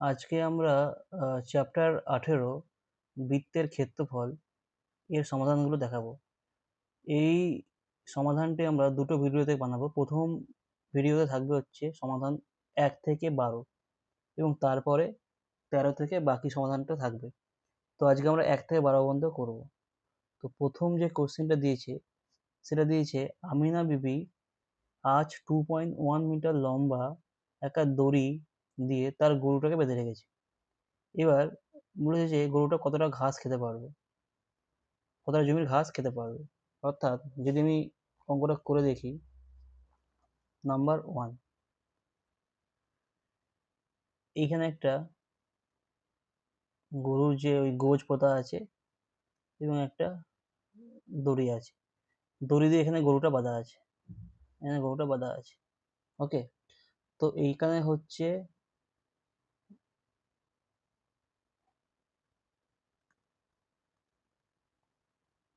আজকে আমরা চ্যাপ্টার 18 বৃত্তের ক্ষেত্রফল এর সমাধানগুলো দেখাবো। এই সমাধানটি আমরা দুটো ভিডিওতে বানাবো। প্রথম ভিডিওতে থাকবে হচ্ছে সমাধান 1 থেকে 12 এবং তারপরে 13 থেকে বাকি সমাধানটা থাকবে। তো আজকে আমরা 1 থেকে 12 পর্যন্ত করব। তো প্রথম যে কোশ্চেনটা দিয়েছে সেটা দিয়েছে আমিনা বিবি আজ 2.1 মিটার লম্বা একটা দড়ি দিয়ে তার গরুটাকে বেঁধে রেখেছে। এবার বলেছে যে গরুটা কতটা ঘাস খেতে পারবে, কতটা জমির ঘাস খেতে পারবে। অর্থাৎ যদি আমি অঙ্কটা করে দেখি, নাম্বার 1, এইখানে একটা গরুর যে ওই গোজ পোতা আছে এবং একটা দড়ি আছে, দড়ি দিয়ে এখানে গরুটা বাঁধা আছে, এখানে গরুটা বাঁধা আছে। ওকে, তো এইখানে হচ্ছে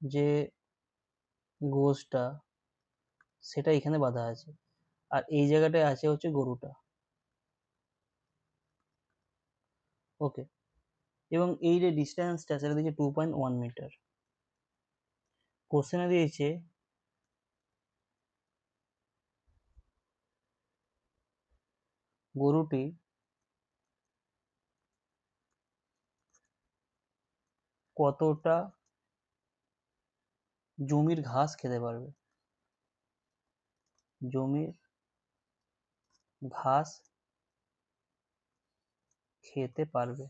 যে গোজটা সেটা এখানে বাঁধা আছে, আর এই জায়গাটায় আছে হচ্ছে গরুটা। ওকে, এবং এই যে ডিস্টেন্সটা সেটা দিয়েছে 2.1 মিটার। কোশ্চেনে দিয়েছে গরুটি কতটা জমির ঘাস খেতে পারবে, জমির ঘাস খেতে পারবে।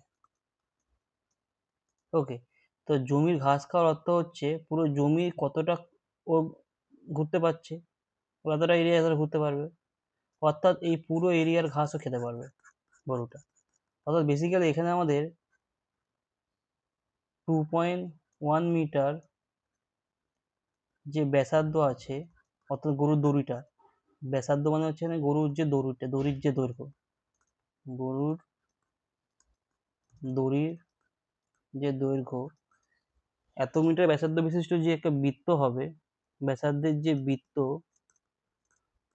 ওকে, তো জমির ঘাস খাওয়ার অর্থ হচ্ছে পুরো জমি কতটা ও ঘুরতে পারছে, কতটা এরিয়া ধরে ঘুরতে পারবে, অর্থাৎ এই পুরো এরিয়ার ঘাসও খেতে পারবে গরুটা। অর্থাৎ বেসিক্যালি এখানে আমাদের 2.1 মিটার যে ব্যাসার্ধ আছে, অর্থাৎ গরুর দড়িটা, ব্যাসার্ধ মানে হচ্ছে এখানে গরুর যে দড়িটা, দড়ির যে দৈর্ঘ্য, গরুর দড়ির যে দৈর্ঘ্য, এত মিটার ব্যাসার্ধ বিশিষ্ট যে একটা বৃত্ত হবে, ব্যাসার্ধের যে বৃত্ত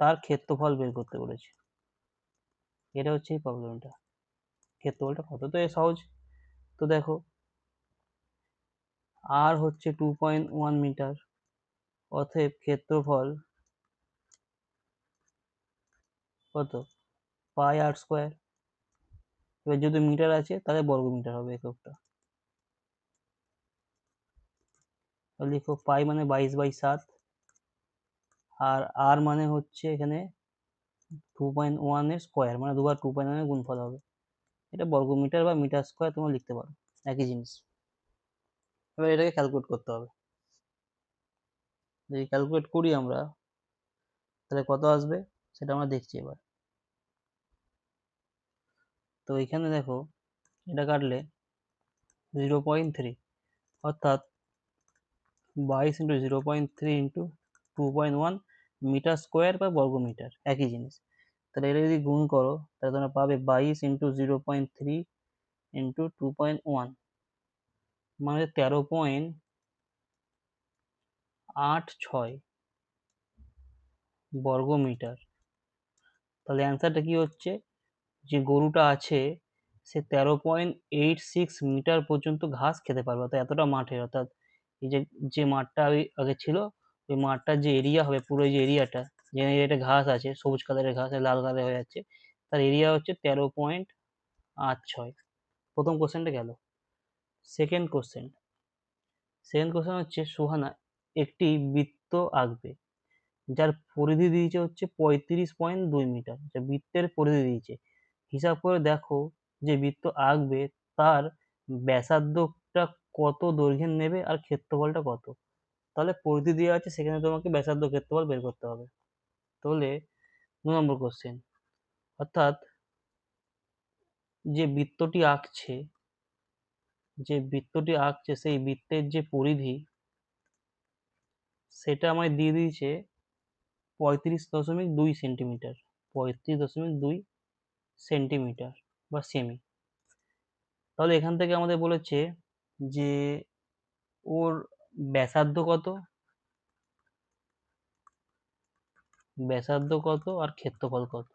তার ক্ষেত্রফল বের করতে বলেছে। এটা হচ্ছে এই প্রবলেমটা। ক্ষেত্রফলটা কত, তো এ সহজ। তো দেখো, আর হচ্ছে 2.1 মিটার, অতএব ক্ষেত্রফল কত, পাই আর স্কোয়ার। এবার যদি মিটার আছে তাহলে বর্গ মিটার হবে এককটা। লিখো পাই মানে 22/7, আর আর মানে হচ্ছে এখানে 2.1 এর স্কোয়ার, মানে দুবার 2.1 এর গুণফল হবে। এটা বর্গ মিটার বা মিটার স্কোয়ার তোমরা লিখতে পারো, একই জিনিস। এবার এটাকে ক্যালকুলেট করতে হবে। যদি ক্যালকুলেট করি আমরা, তাহলে কত আসবে সেটা আমরা দেখছি এবার। তো এখানে দেখো, এটা কাটলে 0.3, অর্থাৎ 22 × 0.3 × 2.1 মিটার স্কোয়ার বা বর্গ মিটার, একই জিনিস। তাহলে এটা যদি গুণ করো তাহলে তোমরা পাবে 22 × 0.3 × 2.1, মানে 13.86 বর্গ মিটার। তাহলে অ্যান্সারটা কি হচ্ছে, যে গরুটা আছে সে 13.86 মিটার পর্যন্ত ঘাস খেতে পারবে, অর্থাৎ এতটা মাঠের, অর্থাৎ এই যে যে মাঠটা আগে ছিল, ওই মাঠটার যে এরিয়া হবে, পুরো যে এরিয়াটা, যে এরিয়াটা ঘাস আছে, সবুজ কালারের ঘাস লাল কালার হয়ে যাচ্ছে, তার এরিয়া হচ্ছে 13.86। প্রথম কোশ্চেনটা গেল। সেকেন্ড কোশ্চেন, সেকেন্ড কোশ্চেন হচ্ছে সুহানা একটি বৃত্ত আঁকবে যার পরিধি দিয়েছে হচ্ছে 35.2 মিটার। আচ্ছা, বৃত্তের পরিধি দিয়েছে, হিসাব করে দেখো যে বৃত্ত আঁকবে তার ব্যাসার্ধটা কত দৈর্ঘ্যের নেবে আর ক্ষেত্রফলটা কত। তাহলে পরিধি দেওয়া আছে, সেখানে তোমাকে ব্যাসার্ধ ক্ষেত্রফল বের করতে হবে। তাহলে 2 নম্বর কোশ্চেন, অর্থাৎ যে বৃত্তটি আঁকছে, যে বৃত্তটি আঁকছে সেই বৃত্তের যে পরিধি সেটা আমায় দিয়ে দিয়েছে 35.2 সেন্টিমিটার, 35.2 সেন্টিমিটার বা সেমি। তাহলে এখান থেকে আমাদের বলেছে যে ওর ব্যাসার্ধ কত, ব্যাসার্ধ কত আর ক্ষেত্রফল কত।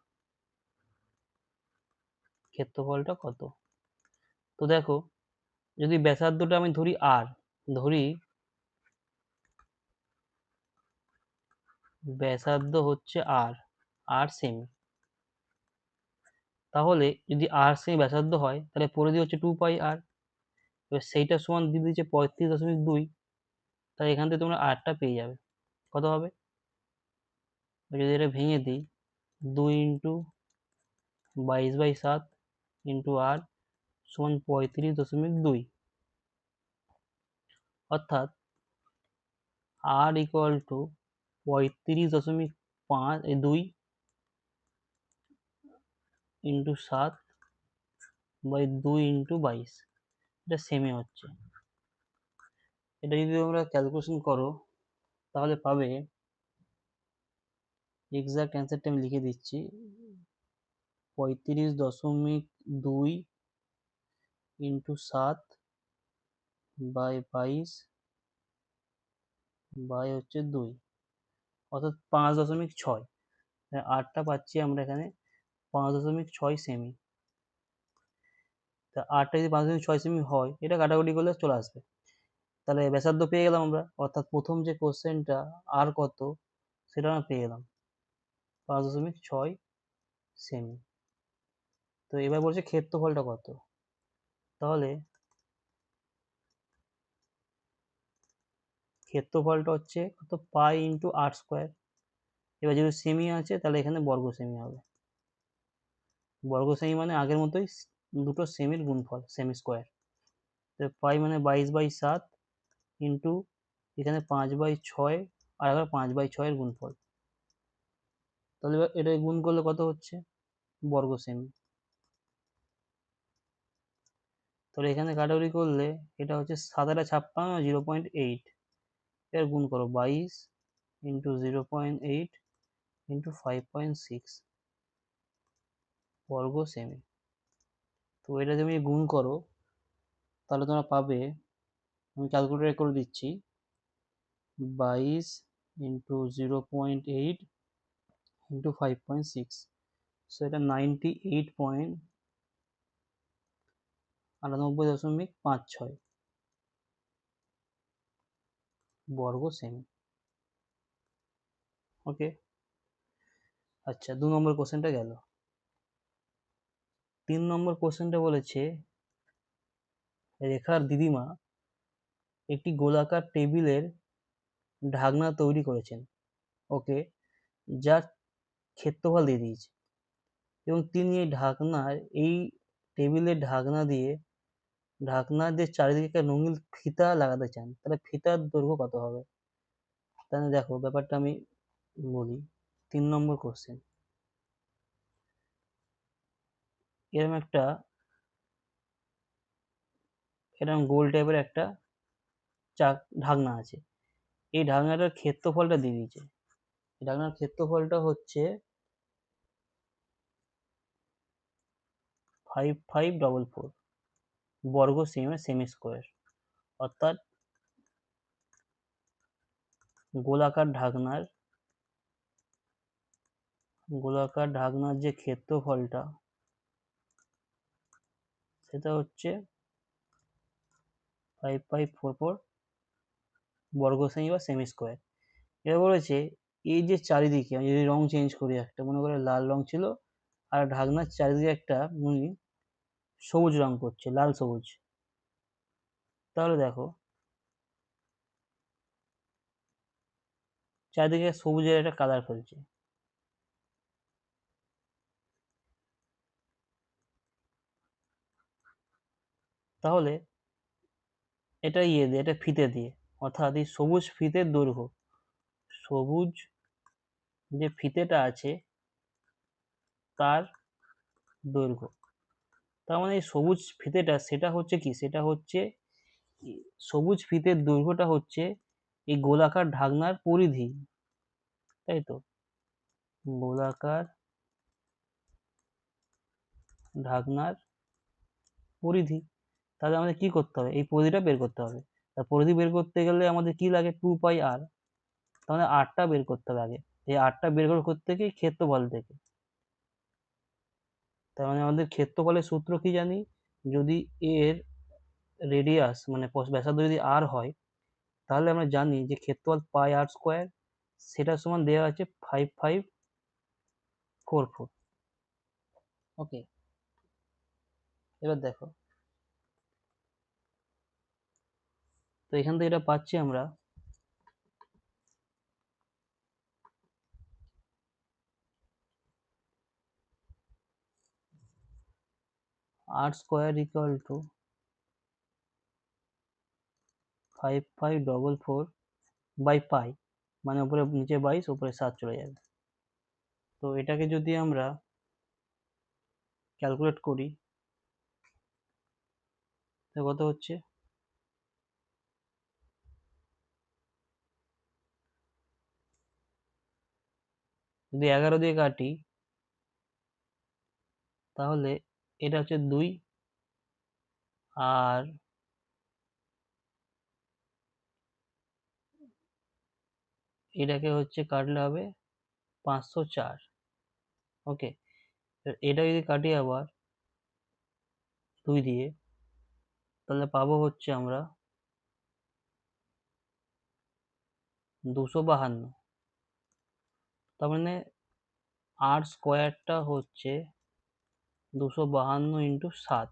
ক্ষেত্রফলটা কত। তো দেখো, যদি ব্যাসার্ধটা আমি ধরি আর, ধরি ব্যাসার্ধ হচ্ছে আর সেমি, তাহলে যদি আর সেমি ব্যাসার্ধ হয় তাহলে পরিধি হচ্ছে 2πr। এবার সেইটা সমান দিয়ে দিচ্ছে 35.2, তাহলে এখান থেকে তোমরা আরটা পেয়ে যাবে। কত হবে? যদি এটা ভেঙে দিই, 2 × 22/7 ইন্টু আর সমান 35.2, অর্থাৎ আর ইকুয়াল টু 35.2 ইন্টু 7/2 ইন্টু 22, এটা সেমি হচ্ছে। এটা যদি তোমরা ক্যালকুলেশন করো তাহলে পাবে, এক্সাক্ট অ্যান্সারটা আমি লিখে দিচ্ছি, 35.2 ইন্টু 7/22 অর্থাৎ 5.6। আরটা পাচ্ছি আমরা এখানে 5.6 সেমি। তা আরটা যদি 5.6 সেমি হয়, এটা কাটাকুটি করলে চলে আসবে। তাহলে ব্যাসার্ধ পেয়ে গেলাম আমরা, অর্থাৎ প্রথম যে কোশ্চেনটা আর কত সেটা আমরা পেয়ে গেলাম, 5.6 সেমি। তো এবার বলছে ক্ষেত্রফলটা কত। তাহলে ক্ষেত্রফলটা হচ্ছে কত, পাই ইন্টু আর স্কোয়ার। এবার যেহেতু সেমি আছে তাহলে এখানে বর্গ সেমি হবে। বর্গ সেমি মানে আগের মতোই দুটো সেমির গুণফল, সেমি স্কোয়ার। তো পাই মানে 22/7 ইন্টু এখানে 5/6 আর আবার 5/6 এর গুণফল। তাহলে এবার এটা গুণ করলে কত হচ্ছে, বর্গ সেমি। তাহলে এখানে কাটাকুটি করলে এটা হচ্ছে 7×56 0.8, এর গুণ করো 22 ইন্টু 0.8 ইন্টু 5.6 বর্গ সেমি। তো এটা তুমি গুণ করো তাহলে তোমরা পাবে, আমি ক্যালকুলেটর করে দিচ্ছি, 22 ইন্টু 0.8 ইন্টু 5.6, সো এটা 98.96 বর্গ সেমি। ওকে, আচ্ছা 2 নম্বর কোশ্চেনটা গেল। 3 নম্বর কোশ্চেনটা বলেছে, রেখার দিদিমা একটি গোলাকার টেবিলের ঢাকনা তৈরি করেছেন, ওকে, যার ক্ষেত্রফল দিয়ে দিয়েছে, এবং তিনি এই টেবিলের ঢাকনার যে চারিদিকে একটা রঙিন ফিতা লাগাতে চান, তাহলে ফিতার দৈর্ঘ্য কত হবে। তাহলে দেখো ব্যাপারটা আমি বলি। 3 নম্বর কোশ্চেন, এরকম গোল টাইপের একটা ঢাকনা আছে। এই ঢাকনাটার ক্ষেত্রফলটা দিয়ে দিয়েছে। ঢাকনার ক্ষেত্রফলটা হচ্ছে 5544 বর্গ সেমি, সেমি স্কোয়ার। অর্থাৎ গোলাকার ঢাকনার যে ক্ষেত্রফলটা সেটা হচ্ছে 5544 বর্গ সেমি বা সেমি স্কোয়ার। এবার বলেছে এই যে চারিদিকে আমি যদি রং চেঞ্জ করি, একটা মনে করে লাল রং ছিল আর ঢাকনার চারিদিকে একটা সবুজ রং করছে, লাল সবুজ। তাহলে দেখো চারিদিকে সবুজের একটা কালার ফেলছে। তাহলে এটা এটা ফিতে দিয়ে, অর্থাৎ এই সবুজ ফিতের দৈর্ঘ্য, সবুজ যে ফিতেটা আছে তার দৈর্ঘ্য। তার মানে এই সবুজ ফিতেটা সেটা হচ্ছে কি, সেটা হচ্ছে সবুজ ফিতের দৈর্ঘ্যটা হচ্ছে এই গোলাকার ঢাকনার পরিধি, তাই তো, গোলাকার ঢাকনার পরিধি। তাহলে আমাদের কি করতে হবে, এই পরিধিটা বের করতে হবে। তা পরিধি বের করতে গেলে আমাদের কি লাগে, 2πr। তাহলে আরটা বের করতে হবে আগে। এই আরটা বের করতে গিয়ে ক্ষেত্রফল থেকে, তার মানে আমাদের ক্ষেত্রফলের সূত্র কি জানি, যদি এর রেডিয়াস মানে ব্যাসার্ধ যদি আর হয়, তাহলে আমরা জানি যে ক্ষেত্রফল পাই আর স্কোয়ার, সেটা সমান দেওয়া আছে 5544। ওকে, এবার দেখো, তো এখান থেকে এটা পাচ্ছি আমরা r square equal to 5544 by pi, মানে উপরে নিচে 22 উপরে 7 চলে যাবে। তো এটাকে যদি আমরা ক্যালকুলেট করি, তো কত হচ্ছে, যদি 11 দিয়ে কাটি তাহলে এটা হচ্ছে 2, আর এটাকে হচ্ছে কাটলে হবে 504। ওকে, এটা যদি কাটি আবার 2 দিয়ে, তাহলে পাবো হচ্ছে আমরা 252। তার মানে আর স্কোয়ারটা হচ্ছে 252 ইন্টু 7,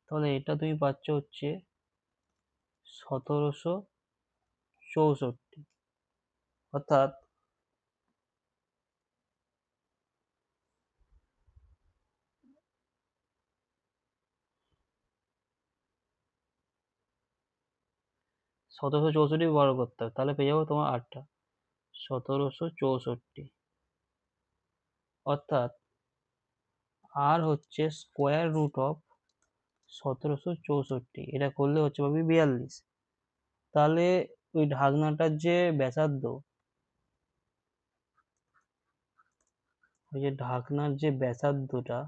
তাহলে এটা তুমি পাচ্ছ হচ্ছে 1764। অর্থাৎ 1764 বড় করতে হবে, তাহলে পেয়ে যাবো তোমার 8টা 1764। অর্থাৎ আর হচ্ছে স্কোয়ার রুট অফ 1764, এটা করলে হচ্ছে পাবি 42। তাহলে ওই ঢাকনাটার যে ব্যাসার্ধ, ওই যে ঢাকনার যে ব্যাসার্ধটা,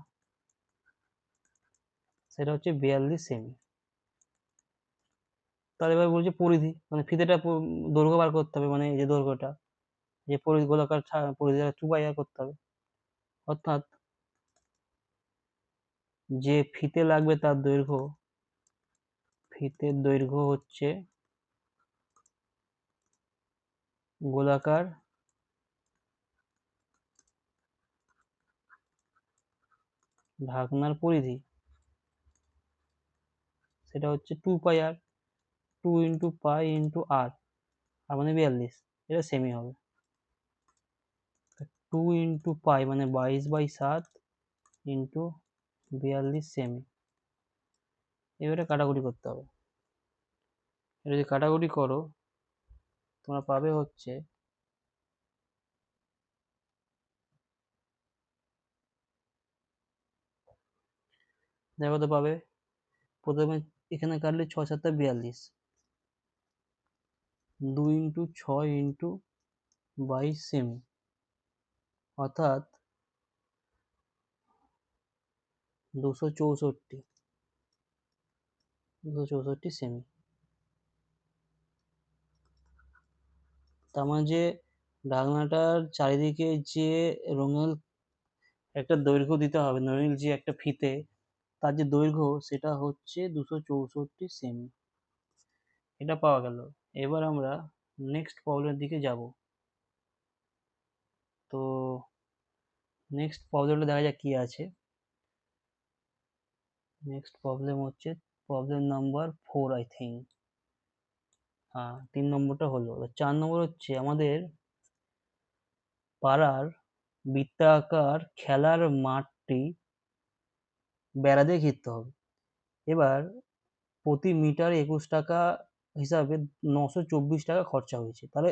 সেটা হচ্ছে 42 সেমি। তাহলে এবার বলছে পরিধি, মানে ফিতেটা দৈর্ঘ্য বার করতে হবে, মানে এই যে দৈর্ঘ্যটা, যে পরিধি গোলাকার পরিধিটা 2πr করতে হবে। অর্থাৎ যে ফিতে লাগবে তার দৈর্ঘ্য, ফিতের দৈর্ঘ্য হচ্ছে গোলাকার ঢাকনার পরিধি, সেটা হচ্ছে 2πr, 2 ইন্টু পাই ইন্টু আর, আর মানে 42, এটা সেমি হবে। 2 ইন্টু পাই মানে 22/7 ইন্টু 42 সেমি। এবারে কাটাকুটি করতে হবে। এটা যদি কাটাকুটি করো, তোমরা পাবে হচ্ছে দেখো তো পাবে, প্রথমে এখানে কাটলে 6×7=42, 2 ইন্টু 6 ইন্টু 22 সেমি, অর্থাৎ 264, 264 সেমি। তার মানে যে ঢাকনাটার চারিদিকে যে রঙিন একটা দৈর্ঘ্য দিতে হবে, রঙিন যে একটা ফিতে, তার যে দৈর্ঘ্য সেটা হচ্ছে 264 সেমি। এটা পাওয়া গেল। এবার আমরা নেক্সট প্রবলেমের দিকে যাব। তো নেক্সট প্রবলেমটা দেখা যাক কি আছে। নেক্সট প্রবলেম হচ্ছে প্রবলেম নাম্বার 4 আই থিঙ্ক। হ্যাঁ, 3 নম্বরটা হলো। 4 নম্বর হচ্ছে আমাদের পাড়ার বৃত্তাকার খেলার মাঠটি বেড়া দিয়ে ঘিরতে হবে। এবার প্রতি মিটার 21 টাকা হিসাবে 924 টাকা খরচা হয়েছে। তাহলে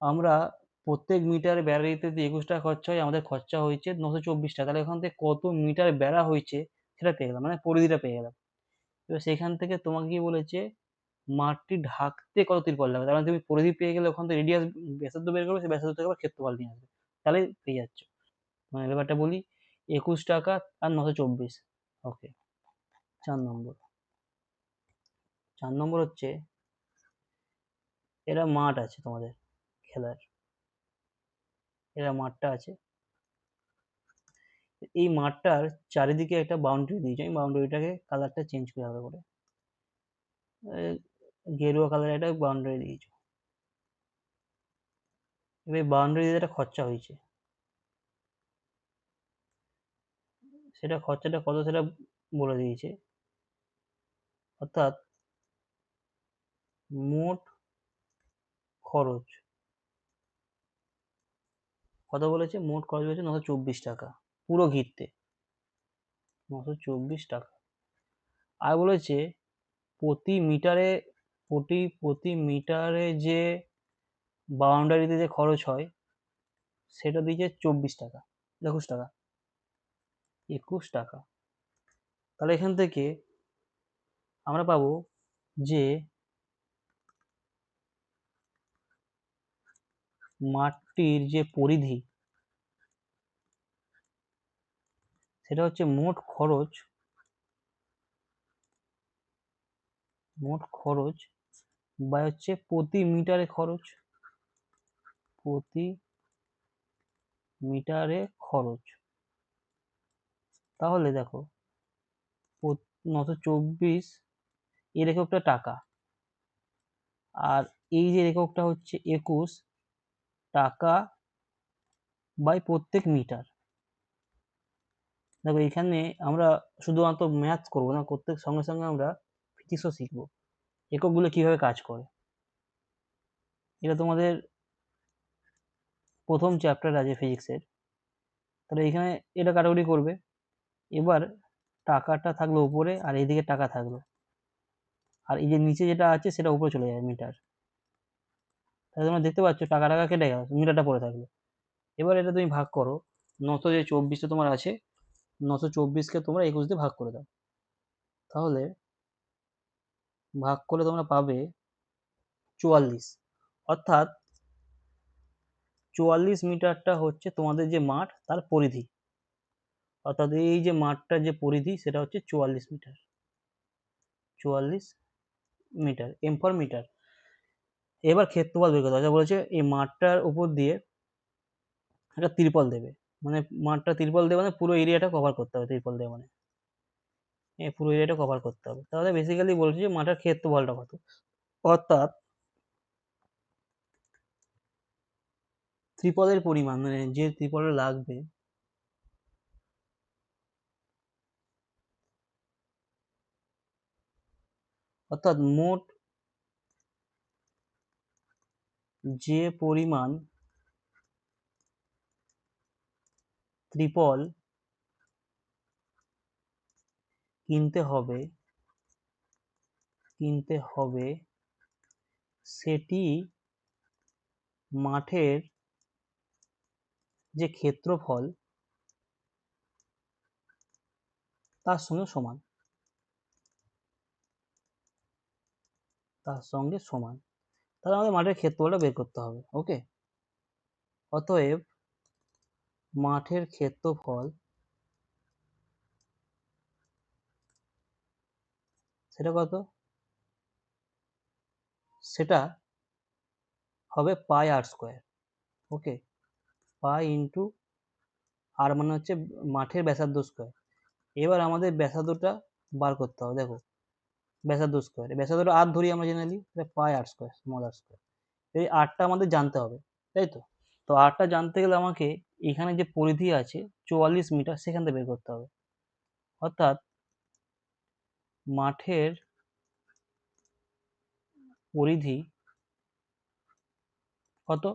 আমরা প্রত্যেক মিটার বেড়া দিতে যদি 21 টাকা খরচা হয়, আমাদের খরচা হয়েছে 924 টাকা। তাহলে এখান থেকে কত মিটার বেড়া হয়েছে সেটা পেয়ে গেলাম, মানে পরিধিটা পেয়ে গেলাম। এবার সেখান থেকে তোমাকে কি বলেছে, মাঠটি ঢাকতে কত তিরপল লাগবে। তার মানে তুমি পরিধি পেয়ে গেলে, ওখান থেকে রেডিয়াস ব্যাসার্ধ বের করবে, সেই ব্যাসার্ধ থেকে আবার ক্ষেত্রফল নিয়ে আসবে, তাহলে পেয়ে যাচ্ছ। মানে ব্যাপারটা বলি, 21 টাকা আর 924। ওকে, 4 নম্বর। 4 নম্বর হচ্ছে, এরা মাঠ আছে তোমাদের খেলার, এরা মাঠটা আছে, এই মাঠটার চারিদিকে একটা বাউন্ডারি দিয়েছে, আমি বাউন্ডারিটাকে কালারটা চেঞ্জ করে আলাদা করে গেরুয়া কালার একটা বাউন্ডারি দিয়েছে। এবার বাউন্ডারি দিতে একটা খরচা হয়েছে, সেটা খরচাটা কত সেটা বলে দিয়েছে। অর্থাৎ মোট খরচ কত বলেছে, মোট খরচ বলেছে 924 টাকা পুরো ঘিরতে, 924 টাকা। আর বলেছে প্রতি মিটারে প্রতি মিটারে যে বাউন্ডারিতে যে খরচ হয় সেটা দিয়েছে 24 টাকা, 21 টাকা, 21 টাকা। তাহলে এখান থেকে আমরা পাবো যে মাঠটির যে পরিধি সেটা হচ্ছে মোট খরচ বা হচ্ছে প্রতি মিটারে খরচ, প্রতি মিটারে খরচ। তাহলে দেখো 924 এর এককটা টাকা, আর এই যে এককটা হচ্ছে 21 টাকা বাই প্রত্যেক মিটার। দেখো এখানে আমরা শুধুমাত্র ম্যাথ করবো না, প্রত্যেক সঙ্গে সঙ্গে আমরা ফিজিক্সও শিখবো, এককগুলো কিভাবে কাজ করে। এটা তোমাদের প্রথম চ্যাপ্টার আছে ফিজিক্সের। তাহলে এখানে এটা কাটাকুটি করবে। এবার টাকাটা থাকলো উপরে আর এইদিকে টাকা থাকলো, আর এই যে নিচে যেটা আছে সেটা উপরে চলে যাবে মিটার। তাহলে তোমরা দেখতে পাচ্ছ টাকা টাকা কেটে গেল, মিটারটা পড়ে থাকলো। এবার এটা তুমি ভাগ করো, 924টা তোমার আছে, 924কে তোমরা 21 দিয়ে ভাগ করে দাও। তাহলে ভাগ করলে তোমরা পাবে 44। অর্থাৎ 44 মিটারটা হচ্ছে তোমাদের যে মাঠ তার পরিধি। অর্থাৎ এই যে মাঠটার যে পরিধি সেটা হচ্ছে 44 metre, 44 metre, M for metre. এবার ক্ষেত্রফল বের করতে হবে। বলেছে এই মাঠটার উপর দিয়ে একটা ত্রিপল দেবে, মানে মাঠটা ত্রিপল দেবে মানে পুরো এরিয়াটা কভার করতে হবে, ত্রিপল দেবে মানে পুরো এরিয়াটা কভার করতে হবে। তাহলে বেসিক্যালি বলছে যে মাঠের ক্ষেত্রফলটা কত। অর্থাৎ ত্রিপলের পরিমাণ, মানে যে ত্রিপলটা লাগবে অর্থাৎ মোট যে পরিমাণ ত্রিপল কিনতে হবে সেটি মাঠের যে ক্ষেত্রফল তার সঙ্গে সমান, তাহলে আমাদের মাঠের ক্ষেত্রফলটা বের করতে হবে। ওকে, অতএব মাঠের ক্ষেত্রফল সেটা কত, সেটা হবে পাই আর স্কোয়ার। ওকে, পাই ইন্টু আর মানে হচ্ছে মাঠের ব্যাসার্ধ স্কোয়ার। এবার আমাদের ব্যাসার্ধটা বার করতে হবে। দেখো ব্যাসার্ধ স্কোয়ার, ব্যাসার্ধটা আর ধরি আমরা জেনারেলি, পাই আর স্কোয়ার, স্মল আর স্কোয়ার। এই আরটা আমাদের জানতে হবে, তাই তো। তো আরটা জানতে গেলে আমাকে এখানে যে পরিধি আছে 44 মিটার সেখান থেকে বের করতে হবে। অর্থাৎ মাঠের পরিধি কত,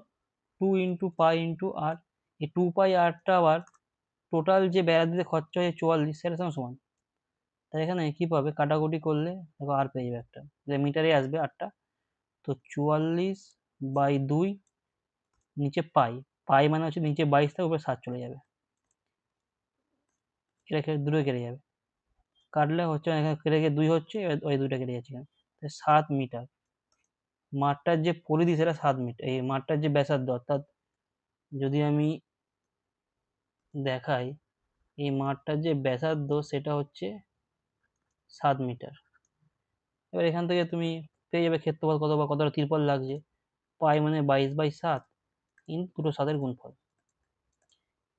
2 ইন্টু পাই ইন্টু আর। এই 2 পাই আরটা আবার টোটাল যে বেড়া দিতে খরচা হয়েছে 44 সেটার সঙ্গে সমান। তাই এখানে কি পাবে, কাটাকুটি করলে দেখো আর পেয়ে যাবে একটা, মিটারে আসবে আরটা। তো 44/2 নিচে পাই, পাই মানে হচ্ছে নিচে 22 থেকে উপরে 7 চলে যাবে, এটা দুটো কেটে যাবে, কাটলে হচ্ছে এখানে কেটে গিয়ে 2 হচ্ছে, ওই 2টা কেটে যাচ্ছে এখানে। 7 মিটার মাঠটার যে পরিধি সেটা 7 মিটার, এই মাঠটার যে ব্যাসার্ধ, অর্থাৎ যদি আমি দেখাই এই মাঠটার যে ব্যাসার্ধ সেটা হচ্ছে 7 মিটার। এবার এখান থেকে তুমি পেয়ে যাবে ক্ষেত্রফল কত বা কতটা ত্রিপল লাগছে। পাই মানে 22/7 ইন দুটো 7-এর গুণফল,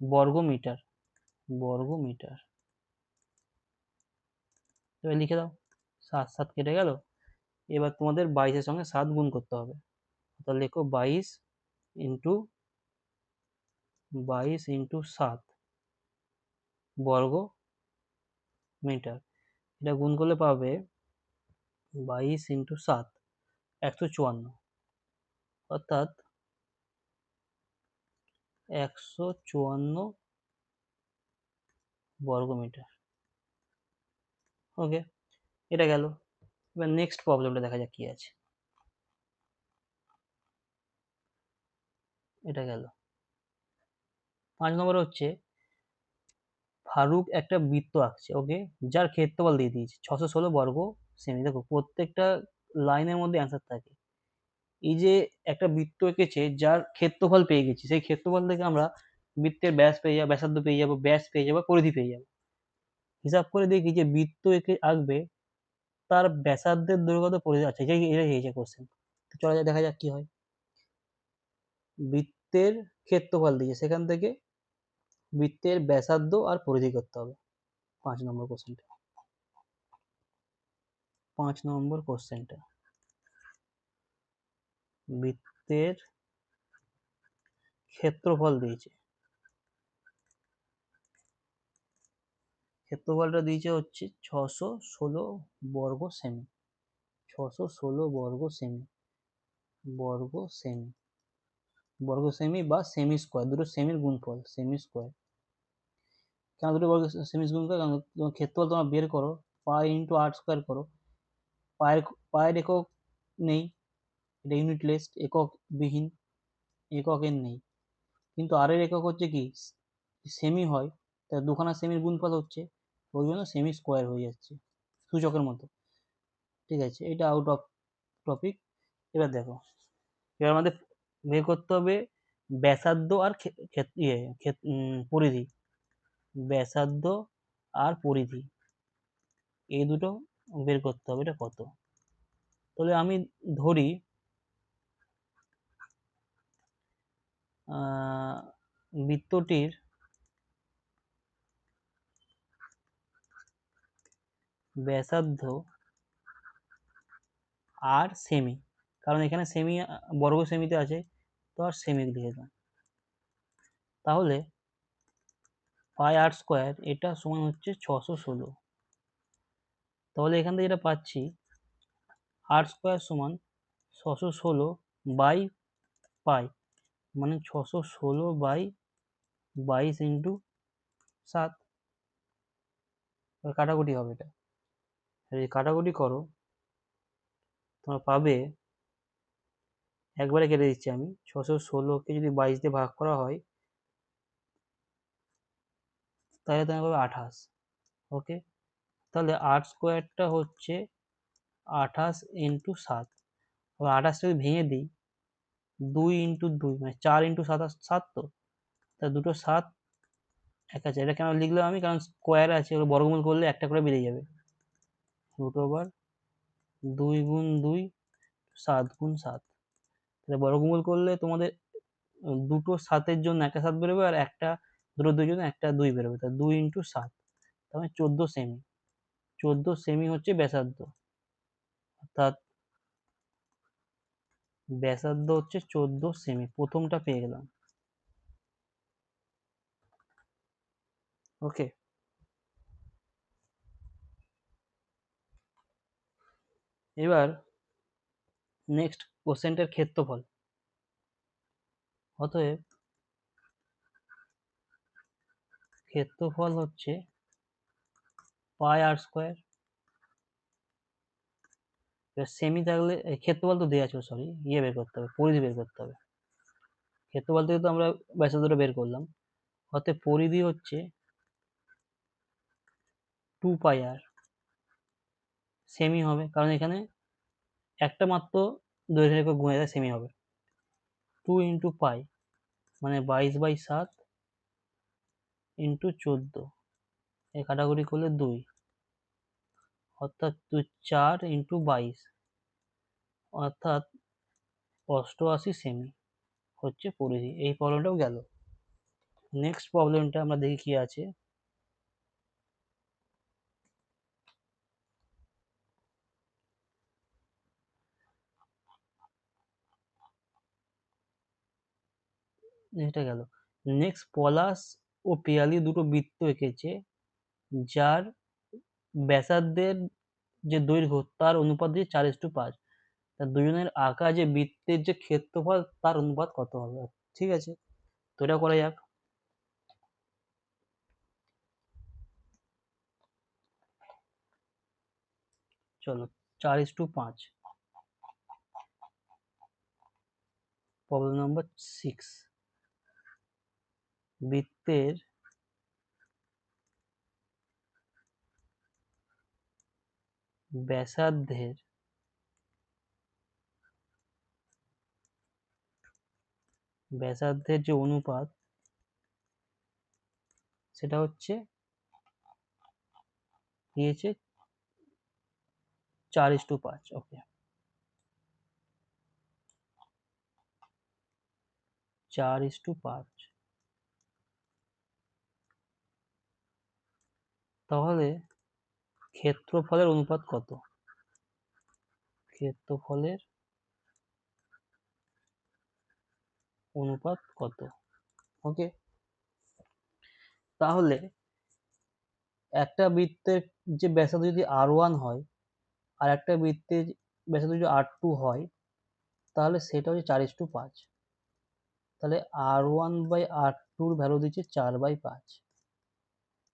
বর্গ মিটার, বর্গ মিটার। এবার লিখে দাও, 7 কেটে গেল। এবার তোমাদের 22-এর সঙ্গে 7 গুণ করতে হবে, তাহলে লেখো 22 × 7 বর্গ মিটার। এটা গুণ করলে পাবে 22 × 7 154, অর্থাৎ 154 বর্গ মিটার। ওকে, এটা গেল। এবার নেক্সট প্রবলেমটা দেখা যাক কি আছে। এটা গেল। 5 নম্বর হচ্ছে ফারুক একটা বৃত্ত আঁকছে, ওকে, যার ক্ষেত্রফল দিয়ে দিয়েছে 616 বর্গ সেমি। দেখো প্রত্যেকটা লাইনের মধ্যে অ্যান্সার থাকে। এই যে একটা বৃত্ত এঁকেছে, যার ক্ষেত্রফল পেয়ে গেছি, সেই ক্ষেত্রফল থেকে আমরা বৃত্তের ব্যাস পেয়ে যাবো, ব্যাসার্ধ পেয়ে যাবো, ব্যাস পেয়ে যাবো, পরিধি পেয়ে যাবো। হিসাব করে দেখি যে বৃত্ত এঁকে আঁকবে, তার ব্যাসার্ধের দৈর্ঘ্য কত, পরিধি। আচ্ছা, এটাই হয়েছে কোশ্চেন। চলা যায়, দেখা যাক কি হয়। বৃত্তের ক্ষেত্রফল দিয়ে সেখান থেকে বৃত্তের ব্যাসার্ধ আর পরিধি করতে হবে। 5 নম্বর কোশ্চেনটা, 5 নম্বর কোশ্চেনটা বৃত্তের ক্ষেত্রফল দিয়েছে, ক্ষেত্রফলটা দিয়েছে হচ্ছে 616 বর্গ সেমি। 616 বর্গ সেমি, বর্গ সেমি, বর্গ সেমি বা সেমি স্কোয়ার, দুটো সেমির গুণফল, সেমি স্কোয়ার। কেন দুটো বর্গ সেমি গুণ করো? কারণ তোমার ক্ষেত্রফল তোমার বের করো, পাই ইন্টু আর স্কোয়ার করো। পায়ের একক নেই, এটা ইউনিটলেস, একক বিহীন, এককের নেই। কিন্তু আর এর একক হচ্ছে কি, সেমি হয়, তাই দুখানা সেমির গুণফল হচ্ছে, ওই জন্য সেমি স্কোয়ার হয়ে যাচ্ছে, সূচকের মতো। ঠিক আছে, এটা আউট অফ টপিক। এবার দেখো, এবার আমাদের বের করতে হবে ব্যাসার্ধ আর পরিধি। ব্যাসার্ধ আর পরিধি, এই দুটো বের করতে হবে, এটা কত। তাহলে আমি ধরি বৃত্তটির ব্যাসার্ধ আর সেমি, কারণ এখানে সেমি বর্গ সেমিতে আছে, তো আর সেমি লিখে দিলাম। তাহলে পাই আর স্কোয়ার এটা সমান হচ্ছে 616। তাহলে এখান থেকে যেটা পাচ্ছি, আর স্কোয়ার সমান 616 বাই পাই, মানে 616/22 × 7। কাটাকুটি হবে এটা, যদি কাটাকুটি করো তোমরা পাবে, একবারে কেটে দিচ্ছি আমি, 616কে যদি 22 দিয়ে ভাগ করা হয় তাহলে তোমার পাবে 28। ওকে, তাহলে আর স্কোয়ারটা হচ্ছে 28 × 7। আবার 28টাকে ভেঙে দিই, 2 × 2 মানে 4 × 7, 7 তো, তা দুটো 7 এক আছে। এটা কেন লিখলাম আমি, কারণ স্কোয়ার আছে, ওর বর্গমূল করলে একটা করে বেরিয়ে যাবে। √2 × 2 7 × 7, তাহলে বর্গমূল করলে তোমাদের দুটো 7-এর জন্য একটা 7 বেরোবে, আর একটা দুটো 2 জন্য একটা 2 বেরোবে, তা 2 × 7, তাহলে 14 সেমি। 14 সেমি হচ্ছে ব্যাসার্ধ, অর্থাৎ ব্যাসার্ধ হচ্ছে 14 সেমি। প্রথমটা পেয়ে গেলাম। ওকে, এবার নেক্সট কোশ্চেনটার ক্ষেত্রফল। অতএব ক্ষেত্রফল হচ্ছে পাই আর স্কোয়ার। এবার সেমি থাকলে ক্ষেত্রফল তো দেওয়া আছে, সরি, ইয়ে বের করতে হবে, পরিধি বের করতে হবে। ক্ষেত্রফল থেকে তো আমরা ব্যাসার্ধটা বের করলাম, অতএব পরিধি হচ্ছে 2πr। সেমি হবে, কারণ এখানে একটা মাত্র দৈর্ঘ্যের একক গুণে যায়, সেমি হবে। 2 × পাই মানে 22/7 × 14, এই কাটাকুটি করলে 2, অর্থাৎ 4 × 22, অর্থাৎ 88 সেমি হচ্ছে পরিধি। এই প্রবলেমটাও গেল। নেক্সট প্রবলেমটা আমরা দেখি কি আছে। এটা গেল। নেক্সট, পলাশ ও পিয়ালি দুটো বৃত্ত এঁকেছে, যার ব্যাসার্ধের যে দৈর্ঘ্য তার অনুপাত দিয়ে 4:5। তা দুজনের আঁকা যে বৃত্তের যে ক্ষেত্রফল তার অনুপাত কত হবে? ঠিক আছে, তো এটা করা যাক। চলো, 4:5। প্রবলেম নাম্বার 6, বৃত্তের ব্যাসার্ধের যে অনুপাত সেটা হচ্ছে দিয়েছে 4:5। ওকে, 4:5। তাহলে ক্ষেত্রফলের অনুপাত কত? ক্ষেত্রফলের অনুপাত কত? ওকে, তাহলে একটা বৃত্তের যে ব্যাসার্ধ যদি R1 হয় আর একটা বৃত্তের ব্যাসার্ধ যদি R2 হয়, তাহলে সেটা হচ্ছে 4:5। তাহলে R1/R2 ভ্যালু দিচ্ছে 4/5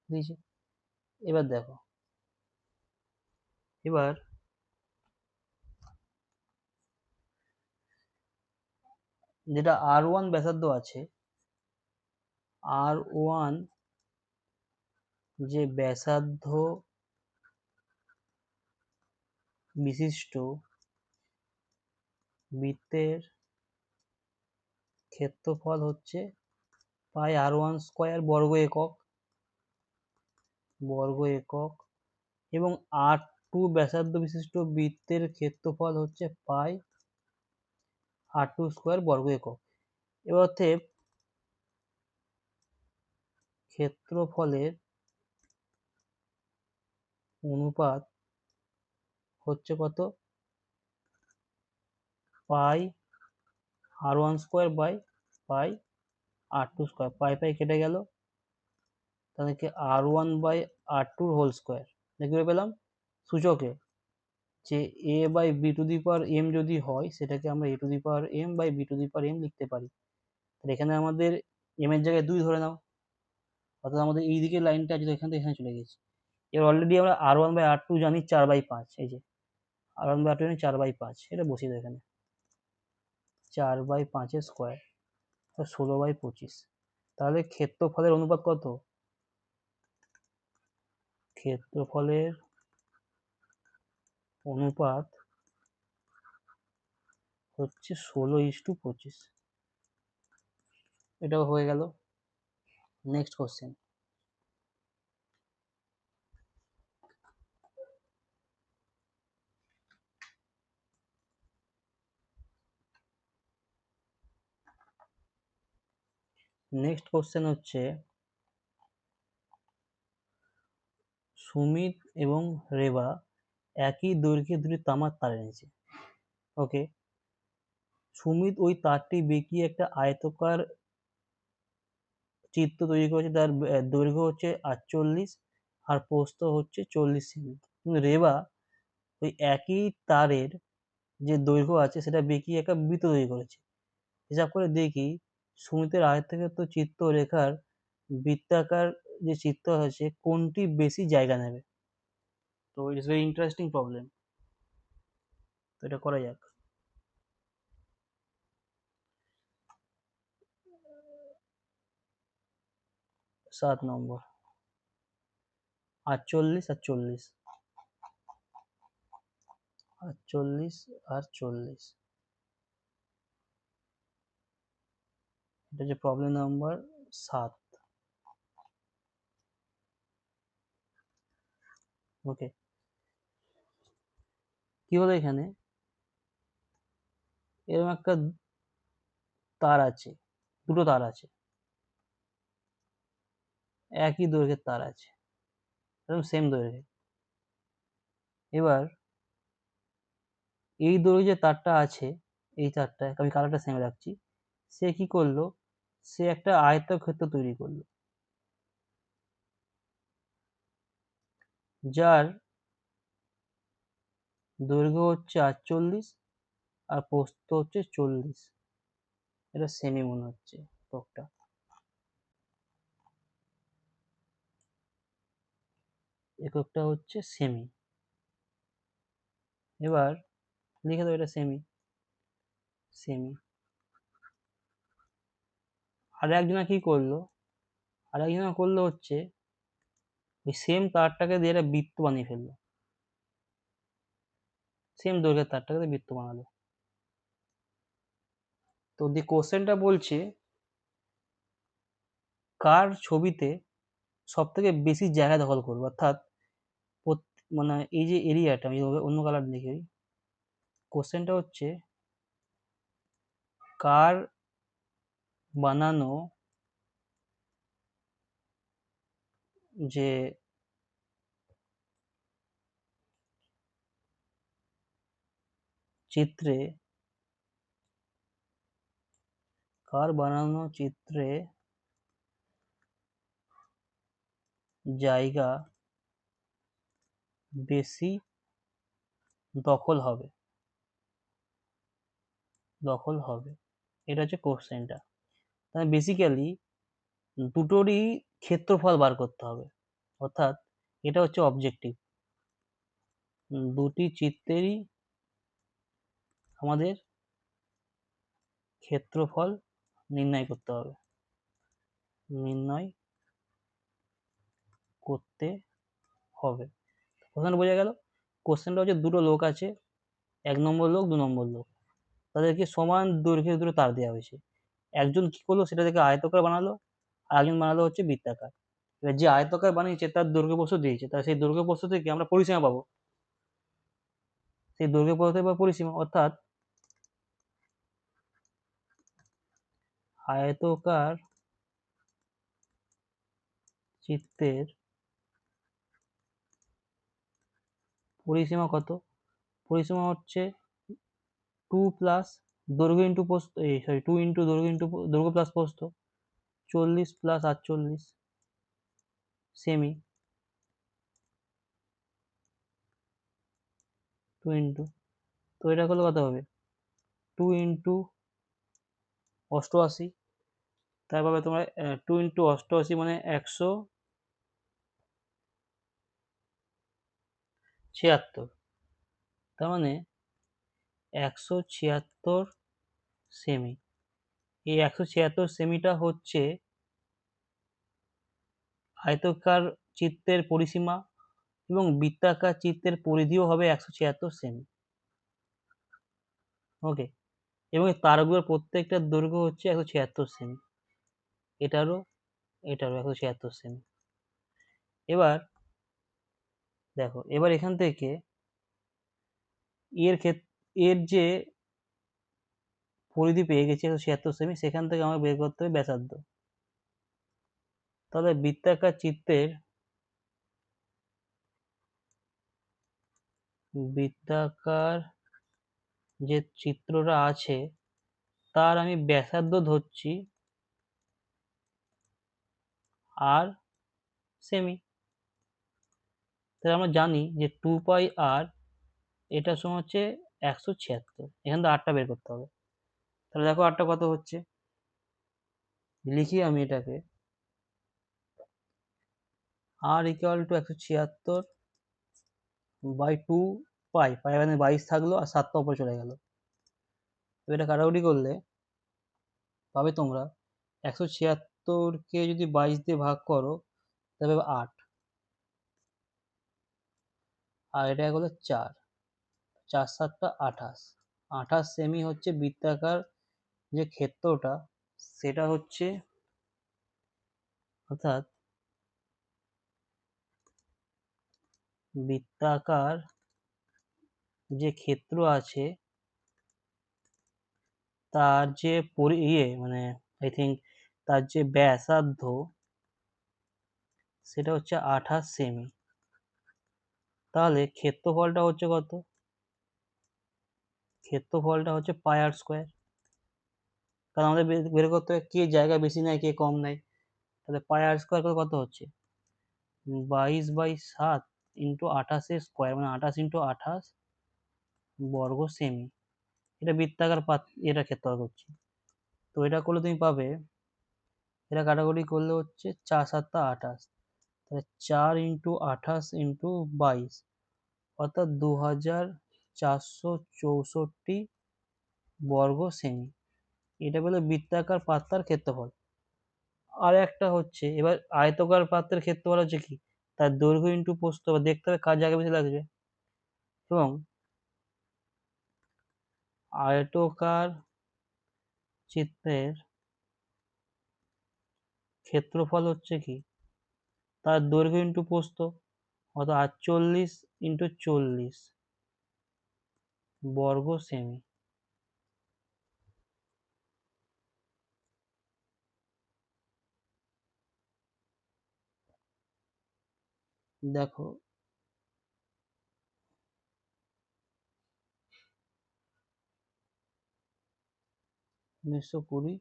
দিয়েছে। এবার দেখো, এবার যেটা R1 ব্যাসার্ধ আছে, R1 যে ব্যাসার্ধ বিশিষ্ট বৃত্তের ক্ষেত্রফল হচ্ছে πr1² বর্গ একক, এবং R2 ব্যাসার্ধ বিশিষ্ট বৃত্তের ক্ষেত্রফল হচ্ছে πr2² বর্গ একক। এবার অতএব ক্ষেত্রফলের অনুপাত হচ্ছে কত? πr1² by πr2²। পাই কেটে গেল, তাদেরকে R1/R2² দেখতে পেলাম। সূচকে যে a/b⁴m যদি হয়, সেটাকে আমরা a/m/b⁴m লিখতে পারি। তাহলে এখানে আমাদের m এর জায়গায় 2 ধরে নাও, অর্থাৎ আমাদের এই দিকের লাইনটা যদি এখান থেকে এখানে চলে গেছে। এবার অলরেডি আমরা R1/R2 জানি 4/5, এই যে R1/R2 জানি 4/5, এটা বসিয়ে দাও এখানে। 4/5² 16/25। তাহলে ক্ষেত্রফলের অনুপাত কত? ক্ষেত্রফলের অনুপাত হচ্ছে 16:25। এটাও হয়ে গেল। নেক্সট কোশ্চেন, হচ্ছে সুমিত এবং রেবা একই দৈর্ঘ্যের দুটি তামার তার এনেছে। ওকে, সুমিত ওই তারটি বেঁকিয়ে একটা আয়তাকার চিত্র তৈরি করেছে, তার দৈর্ঘ্য হচ্ছে 48 আর প্রস্থ হচ্ছে 40 সেমি। কিন্তু রেবা ওই একই তারের যে দৈর্ঘ্য আছে সেটা বেঁকিয়ে একটা বৃত্ত তৈরি করেছে। হিসাব করে দেখি সুমিতের আয়তক্ষেত্র চিত্ররেখার বৃত্তাকার যে চিত্র আছে কোনটি বেশি জায়গা নেবে। তো ইটস ভেরি ইন্টারেস্টিং প্রবলেম, তো এটা করা যাক। 7 নম্বর, 48 আর 40। 48 আর 40, এটা হচ্ছে প্রবলেম নাম্বার 7। ওকে, কি হলো এখানে, এরকম একটা তার আছে, দুটো তার আছে, একই দৈর্ঘ্যের তার আছে, একদম সেম দৈর্ঘ্যে। এবার এই দৈর্ঘ্যে যে তারটা আছে, এই তারটা আমি কালারটা সেম রাখছি, সে কি করলো, সে একটা আয়তক্ষেত্র তৈরি করলো, যার দৈর্ঘ্য হচ্ছে 48 আর প্রস্থ হচ্ছে 40। এটা সেমি মনে হচ্ছে ত্বকটা। এককটা হচ্ছে সেমি। এবার লিখে দাও এটা সেমি। সেমি। আর একজনা কি করলো, আর একজনা করলো হচ্ছে ওই সেম তারটাকে দিয়ে একটা বৃত্ত বানিয়ে ফেললো, সেম দৈর্ঘ্যের তারটাকে দিয়ে বৃত্ত বানালো। তো দি কোশ্চেনটা বলছে কার ছবিতে সব থেকে বেশি জায়গা দখল করবে, অর্থাৎ মানে এই যে এরিয়াটা, আমি অন্য কালার লিখে দিই। কোশ্চেনটা হচ্ছে কার বানানো যে চিত্রে, কার বানানো চিত্রে জায়গা বেশি দখল হবে, দখল হবে, এটা হচ্ছে কোশ্চেনটা। তাহলে বেসিক্যালি দুটোরই ক্ষেত্রফল বার করতে হবে, অর্থাৎ এটা হচ্ছে অবজেক্টিভ। দুটি চিত্রেরই আমাদের ক্ষেত্রফল নির্ণয় করতে হবে, নির্ণয় করতে হবে। কোশ্চেনটা বোঝা গেল? কোশ্চেনটা হচ্ছে দুটো লোক আছে, 1 নম্বর লোক 2 নম্বর লোক, তাদেরকে সমান দৈর্ঘ্যের দুটো তার দেওয়া হয়েছে। একজন কি করলো, সেটা থেকে আয়তকার বানালো, আর একজন বানালো হচ্ছে বৃত্তাকার। এবার যে আয়তকার বানিয়েছে তার দৈর্ঘ্য প্রস্থ দিয়েছে, তাহলে সেই দৈর্ঘ্য প্রস্থ থেকে আমরা পরিসীমা পাবো, সেই দৈর্ঘ্য প্রস্থ বা পরিসীমা, অর্থাৎ আয়তকার চিত্রের পরিসীমা কত? পরিসীমা হচ্ছে 2 প্লাস দৈর্ঘ্য ইন্টু প্রস্থ, সরি 2 ইন্টু দৈর্ঘ্য ইন্টু দৈর্ঘ্য প্লাস প্রস্থ, 40 প্লাস 48 সেমি, 2 ইন্টু, তো এটা করলে কত হবে? 2 ইন্টু 88, তারপরে তোমরা 2 ইন্টু 88 মানে 176, তার মানে 176 সেমি। এই 176 সেমিটা হচ্ছে আয়তকার চিত্রের পরিসীমা, এবং বৃত্তাকার চিত্রের পরিধিও হবে 176 সেমি। ওকে, এবং এই তারগুলোর প্রত্যেকটার দৈর্ঘ্য হচ্ছে 176 সেমি, এটারও এটারও 176 সেমি। এবার দেখো, এবার এখান থেকে এর যে পরিধি পেয়ে গেছি 176 সেমি, সেখান থেকে আমার বের করতে হবে ব্যাসার্ধ। তাহলে বৃত্তাকার যে চিত্রটা আছে তার আমি ব্যাসার্ধ ধরছি আর সেমি। তাহলে আমরা জানি যে 2πr এটা সমান হচ্ছে 176, এখান থেকে আরটা বের করতে হবে। তাহলে দেখো আরটা কত হচ্ছে, লিখি আমি এটাকে, r ইকুয়াল টু 176 বাই 2 পাই, পাই মানে 22 থাকলো আর 7টা উপরে চলে গেল। তো এটা কাটাকুটি করলে পাবে তোমরা 176কে যদি 22 দিয়ে ভাগ করো তবে 8, আর এটা হলো 4, 4 7টা 28, 28 সেমি হচ্ছে বৃত্তাকার যে ক্ষেত্রটা, সেটা হচ্ছে, অর্থাৎ বৃত্তাকার যে ক্ষেত্র আছে তার যে মানে আই থিঙ্ক তার যে ব্যাসার্ধ সেটা হচ্ছে 28 সেমি। তাহলে ক্ষেত্রফলটা হচ্ছে কত? ক্ষেত্রফলটা হচ্ছে পাই আর স্কোয়ার। তাহলে আমাদের বের করতে হবে কে জায়গা বেশি নেয় কে কম নেয়। তাহলে পাই আর স্কোয়ার করে কত হচ্ছে 22/7 ইন্টু 28 স্কোয়ার, মানে 28 ইন্টু 28 বর্গ সেমি। এটা বৃত্তাকার এটা ক্ষেত্রফল করছি। তো এটা করলে তুমি পাবে, এটা কাটাকুটি করলে হচ্ছে 4×7=28, তাহলে 4×28 × 22 অর্থাৎ 2464 বর্গ সেমি। এটা পেলো বৃত্তাকার পাত্রার ক্ষেত্রফল। আর একটা হচ্ছে এবার আয়তকার পাত্রের ক্ষেত্রফল হচ্ছে কি, তার দৈর্ঘ্য ইন্টু প্রস্থ। দেখতে হবে কার জায়গা বেশি লাগবে। এবং আয়তকার চিত্রের ক্ষেত্রফল হচ্ছে কি, তার দৈর্ঘ্য ইন্টু প্রস্থ, অর্থাৎ 48 × 40 বর্গ সেমি। দেখো 1920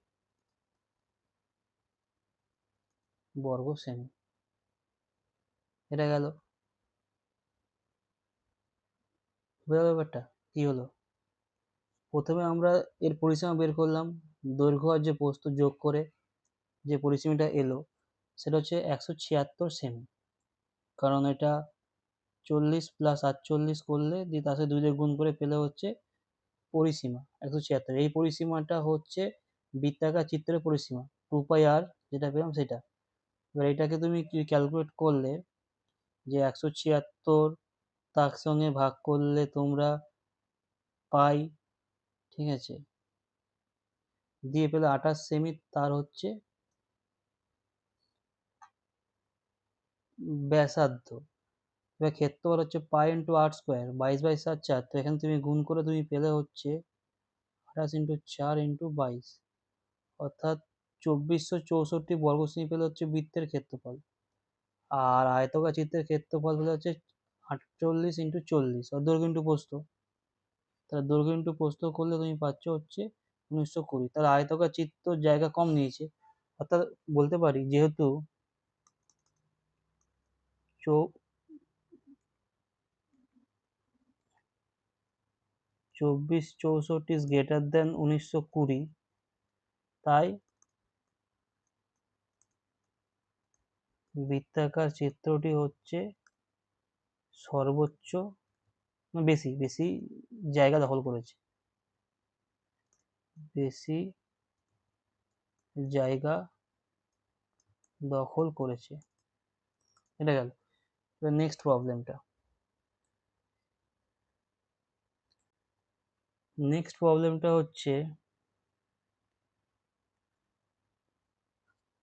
বর্গ সেমি। এটা গেল। ব্যাপারটা কি হলো, প্রথমে আমরা এর পরিসীমা বের করলাম, দৈর্ঘ্য আর যে প্রস্থ যোগ করে যে পরিসীমাটা এলো সেটা হচ্ছে 176 সেমি। কারণ এটা 40 + 48 করলে দিয়ে তার সাথে 2 দিয়ে গুণ করে পেলে হচ্ছে পরিসীমা 176। এই পরিসীমাটা হচ্ছে বৃত্তাকার চিত্রের পরিসীমা 2πr, যেটা পেলাম সেটা। এবার এটাকে তুমি ক্যালকুলেট করলে যে 176 তার সঙ্গে ভাগ করলে তোমরা পাই, ঠিক আছে, দিয়ে পেলে 28 সেমি তার হচ্ছে ব্যাসার্ধ। এবার ক্ষেত্রফল হচ্ছে পাই ইন্টু আর স্কোয়ার, 22/7 4। তো এখানে তুমি গুণ করে তুমি পেলে হচ্ছে 28 × 4 × 22, অর্থাৎ 2464 বর্গ সেমি পেলে হচ্ছে বৃত্তের ক্ষেত্রফল। আর আয়তকার চিত্রের ক্ষেত্রফল পেলে হচ্ছে 48 × 40, আর দৈর্ঘ্য ইন্টু প্রস্থ। তাহলে দৈর্ঘ্য ইন্টু প্রস্থ করলে তুমি পাচ্ছ হচ্ছে 1920। তাহলে আয়তকার চিত্র জায়গা কম নিয়েছে, অর্থাৎ বলতে পারি যেহেতু 2464 is greater than 1920, তাই বৃত্তাকার চিত্রটি হচ্ছে সর্বোচ্চ বেশি বেশি জায়গা দখল করেছে, বেশি জায়গা দখল করেছে। এটা গেল। এবার নেক্সট প্রবলেমটা হচ্ছে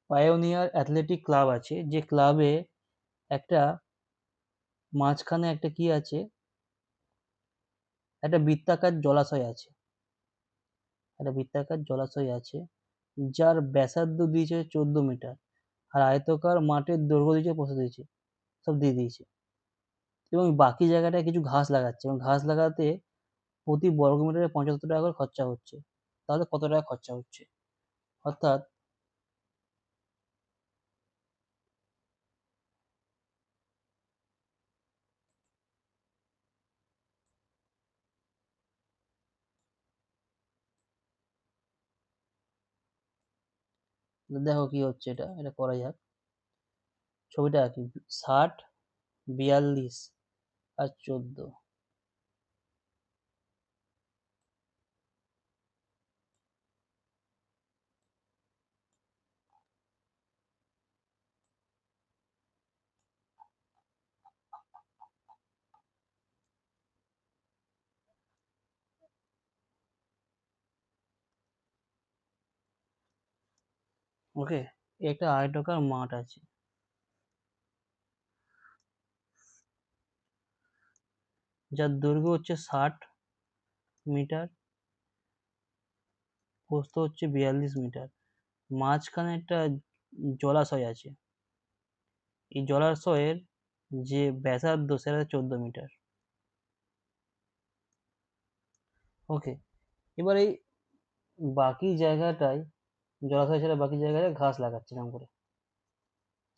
পায়োনিয়ার অ্যাথলেটিক ক্লাব আছে, যে ক্লাবে একটা মাঝখানে একটা কি আছে, একটা বৃত্তাকার জলাশয় আছে, যার ব্যাসার্ধ দিয়েছে 14 মিটার, আর আয়তকার মাঠের দৈর্ঘ্য দিয়েছে 35, সব দিয়ে দিয়েছে। এবং বাকি জায়গাটায় কিছু ঘাস লাগাচ্ছে, এবং ঘাস লাগাতে প্রতি বর্গমিটারে 75 টাকা করে খরচা হচ্ছে। তাহলে কত টাকা খরচা হচ্ছে? অর্থাৎ দেখো কি হচ্ছে, এটা করা যাক। ছবিটা আঁকি। 60, 42 আর 14। ওকে, একটা আয়তাকার মাঠ আছে, যার দৈর্ঘ্য হচ্ছে 60 মিটার, প্রস্থ হচ্ছে 42 মিটার। মাঝখানে একটা জলাশয় আছে, এই জলাশয়ের যে ব্যাসার্ধ সেটা 14 মিটার। ওকে, এবার এই বাকি জায়গাটায় জলাশয় ছাড়া বাকি জায়গায় ঘাস লাগাচ্ছে এরকম করে,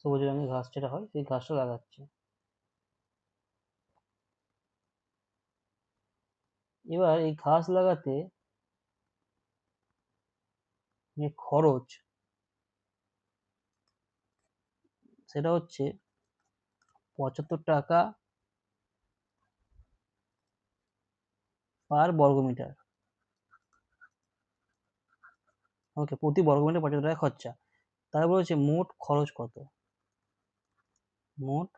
সবুজ রঙের ঘাস যেটা হয় সেই ঘাসটা লাগাচ্ছে। এবার এই ঘাস লাগাতে যে খরচ, সেটা হচ্ছে 75 টাকা পার বর্গমিটার। ওকে, প্রতি বর্গমিটার 75 টাকা খরচা। তারপর হচ্ছে মোট খরচ কত, মোট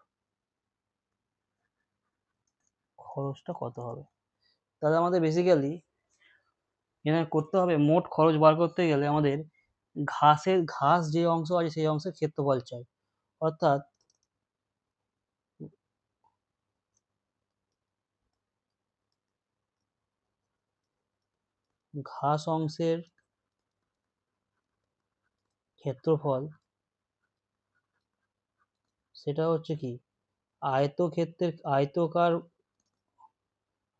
খরচটা কত হবে। তাহলে আমাদের বেসিক্যালি এখানে করতে হবে, মোট খরচ বার করতে গেলে আমাদের ঘাস যে অংশ আছে সেই অংশের ক্ষেত্রফল চাই। অর্থাৎ ঘাস অংশের ক্ষেত্রফল, সেটা হচ্ছে কি,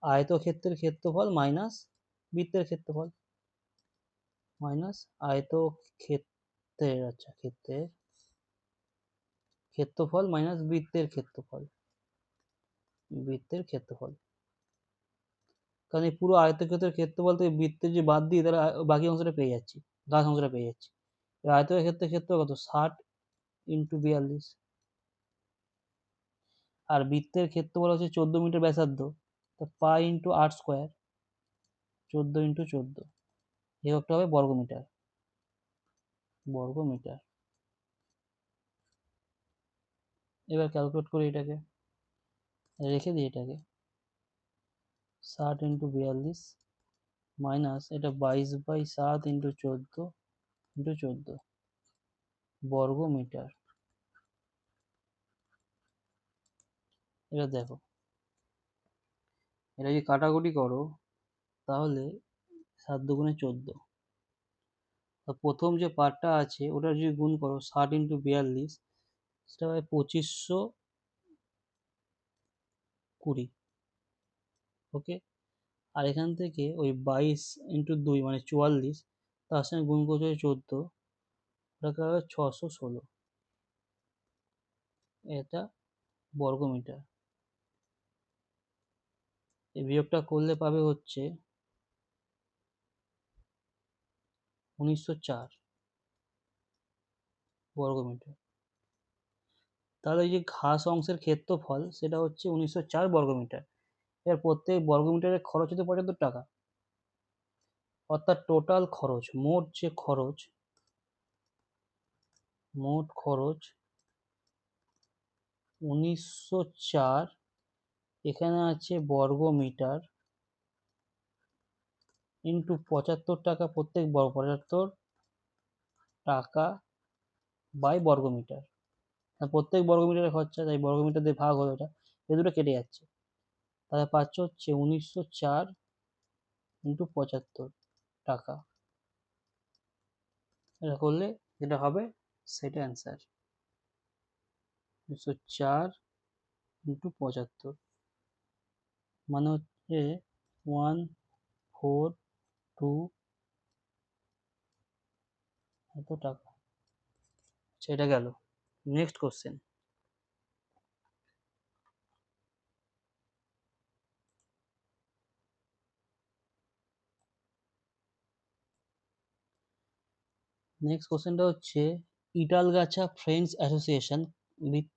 আয়তক্ষেত্রের ক্ষেত্রফল মাইনাস বৃত্তের ক্ষেত্রফল, মাইনাস ক্ষেত্রের ক্ষেত্রফল মাইনাস বৃত্তের ক্ষেত্রফল। কারণ এই পুরো আয়তক্ষেত্রের ক্ষেত্রফল থেকে বৃত্তের যে বাদ দিই, তাহলে বাকি অংশটা পেয়ে যাচ্ছি, ঘাস অংশটা পেয়ে যাচ্ছি। আয়তক্ষেত্রের ক্ষেত্র কত, 60 × 42। আর বৃত্তের ক্ষেত্রফল হচ্ছে 14 মিটার ব্যাসার্ধ, তো পাই ইন্টু 8 স্কোয়ার, 14 × 14, এককটা হবে বর্গমিটার। বর্গমিটার। এবার ক্যালকুলেট করি এটাকে, রেখে দিই এটাকে, 60 × 42 মাইনাস এটা 22/7 × 14 বর্গমিটার। এবার দেখো, এটা যদি কাটাকুটি করো তাহলে 7 × 2 = 14। প্রথম যে পার্টটা আছে ওটা যদি গুণ করো 60 × 42, সেটা হয় 2520। ওকে, আর এখান থেকে ওই 22 × 2 মানে 44, তার সঙ্গে গুণ করতে হয় 14, ওটাকে হবে 616। এটা বর্গমিটার। এই বিয়োগটা করলে পাবে হচ্ছে 1904 বর্গমিটার। তাহলে এই যে ঘাস অংশের ক্ষেত্রফল সেটা হচ্ছে 1904 বর্গমিটার। এর প্রত্যেক বর্গমিটারের খরচ হতে 75 টাকা। অর্থাৎ টোটাল খরচ, মোট খরচ 1904, এখানে আছে বর্গমিটার, ইন্টু 75 টাকা, 75 টাকা বাই বর্গমিটার। প্রত্যেক বর্গমিটারের খরচা, তাই বর্গমিটার দিয়ে ভাগ হলো, এটা এ দুটো কেটে যাচ্ছে, তাহলে পাচ্ছ হচ্ছে 1904 × 75 টাকা। এটা করলে যেটা হবে সেটা অ্যান্সার, 1904 × 75, মানে হচ্ছে 142 এত টাকা। সেটা গেল। Next question. নেক্সট কোশ্চেনটা হচ্ছে, ইটালগাছা ফ্রেন্ডস অ্যাসোসিয়েশন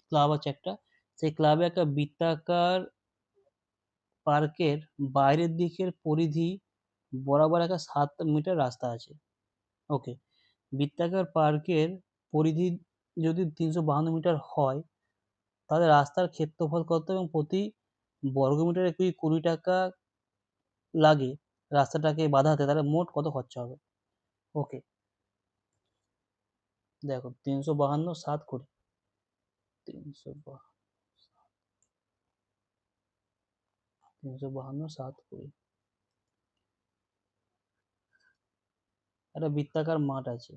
ক্লাব আছে একটা, সেই ক্লাবে একটা বৃত্তাকার পার্কের বাইরের দিকের পরিধি বরাবর একটা 7 মিটার রাস্তা আছে। ওকে, বৃত্তাকার পার্কের পরিধি যদি 352 মিটার হয়, তাহলে রাস্তার ক্ষেত্রফল কত এবং প্রতি বর্গমিটারে কি 20 টাকা লাগে রাস্তাটাকে বাঁধাতে, তাহলে মোট কত খরচা হবে। ওকে, দেখো 352 7 20, 352 7 20, একটা বৃত্তাকার মাঠ আছে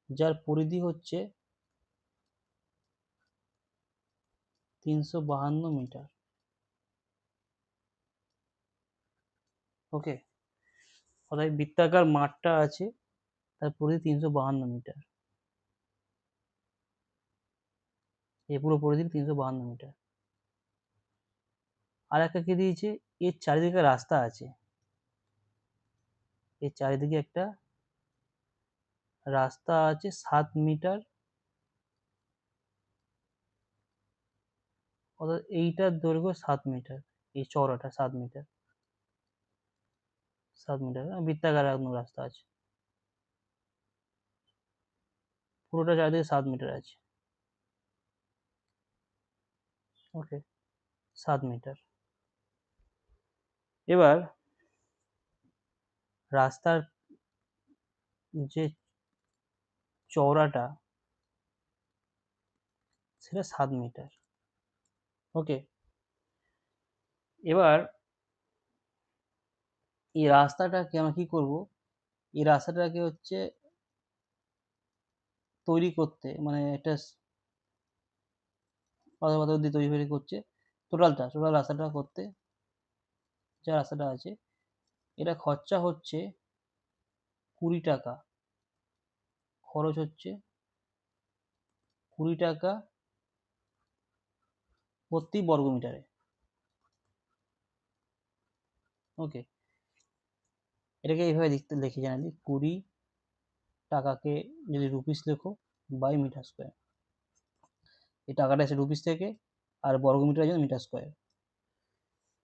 যার পরিধি হচ্ছে 352 মিটার। ওকে, অর্থাৎ বৃত্তাকার মাঠটা আছে তার পরিধি 352 মিটার, এই পুরো পরিধি 352 মিটার। আর একটা কি দিয়েছে, এর চারিদিকে রাস্তা আছে, এর চারিদিকে একটা রাস্তা আছে 7 মিটার, অর্থাৎ এইটার দৈর্ঘ্য 7 মিটার, এই চওড়াটা 7 মিটার, 7 মিটার বৃত্তাকার একদম রাস্তা আছে, পুরোটা চারিদিকে 7 মিটার আছে। ওকে, 7 মিটার। এবার রাস্তার যে চওড়াটা সেটা 7 মিটার। ওকে, এবার এই রাস্তাটাকে আমরা কি করব, এই রাস্তাটাকে হচ্ছে তৈরি করতে, মানে একটা পাথর পাথর দিয়ে তৈরি করছে, টোটাল রাস্তাটা করতে, যা রাস্তাটা আছে এটা খরচা হচ্ছে 20 টাকা, খরচ হচ্ছে 20 টাকা প্রতি বর্গ মিটারে। ওকে, এটাকে এইভাবে লিখে জানালি, 20 টাকাকে যদি রুপিস লেখো বাই মিটার স্কোয়ার, এই টাকাটা আছে রুপিস থেকে, আর বর্গ মিটারের জন্য মিটার স্কোয়ার।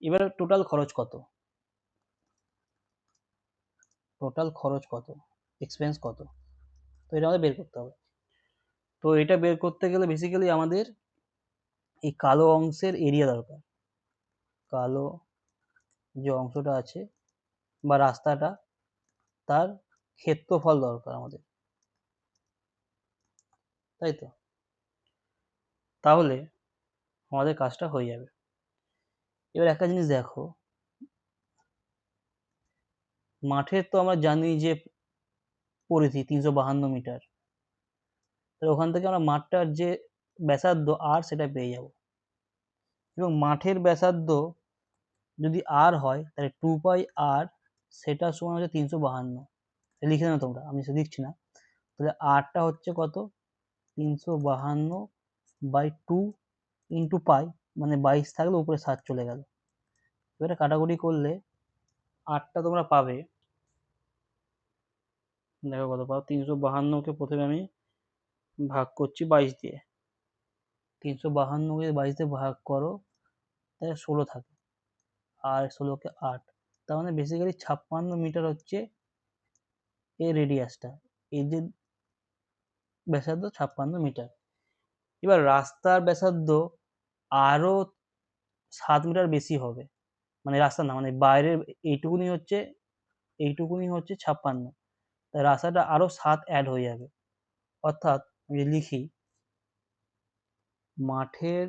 এবার টোটাল খরচ কত, টোটাল খরচ কত, এক্সপেন্স কত, তো এটা আমাদের বের করতে হবে। তো এটা বের করতে গেলে বেসিক্যালি আমাদের এই কালো অংশের এরিয়া দরকার, কালো যে অংশটা আছে বা রাস্তাটা তার ক্ষেত্রফল দরকার আমাদের, তাই তো, তাহলে আমাদের কাজটা হয়ে যাবে। এবার একটা জিনিস দেখো, মাঠের তো আমরা জানি যে পরিধি 352 মিটার, তাহলে ওখান থেকে আমরা মাঠটার যে ব্যাসার্ধ আর সেটা পেয়ে যাব, এবং মাঠের ব্যাসার্ধ যদি আর হয় তাহলে 2 পাই আর, সেটা সমান হচ্ছে 352, লিখে নাও তোমরা, আমি সেটা লিখছি না। তাহলে আরটা হচ্ছে কত, 352 বাই 2 ইন্টু পাই, মানে 22 থাকলে উপরে 7 চলে গেল। এবারে কাটাকুটি করলে আরটা তোমরা পাবে, দেখো কত পাও, 352কে প্রথমে আমি ভাগ করছি 22 দিয়ে, 352কে 22 দিয়ে ভাগ করো, তাহলে 16 থাকে, আর 16কে 8, তার মানে বেসিক্যালি 56 মিটার হচ্ছে এই রেডিয়াসটা, এই যে ব্যাসার্ধ 56 মিটার। এবার রাস্তার ব্যাসার্ধ আরো 7 মিটার বেশি হবে, মানে রাস্তা না, মানে বাইরের এইটুকুনি হচ্ছে 56, তাই রাস্তাটা আরো 7 অ্যাড হয়ে যাবে। অর্থাৎ আমি লিখি, মাঠের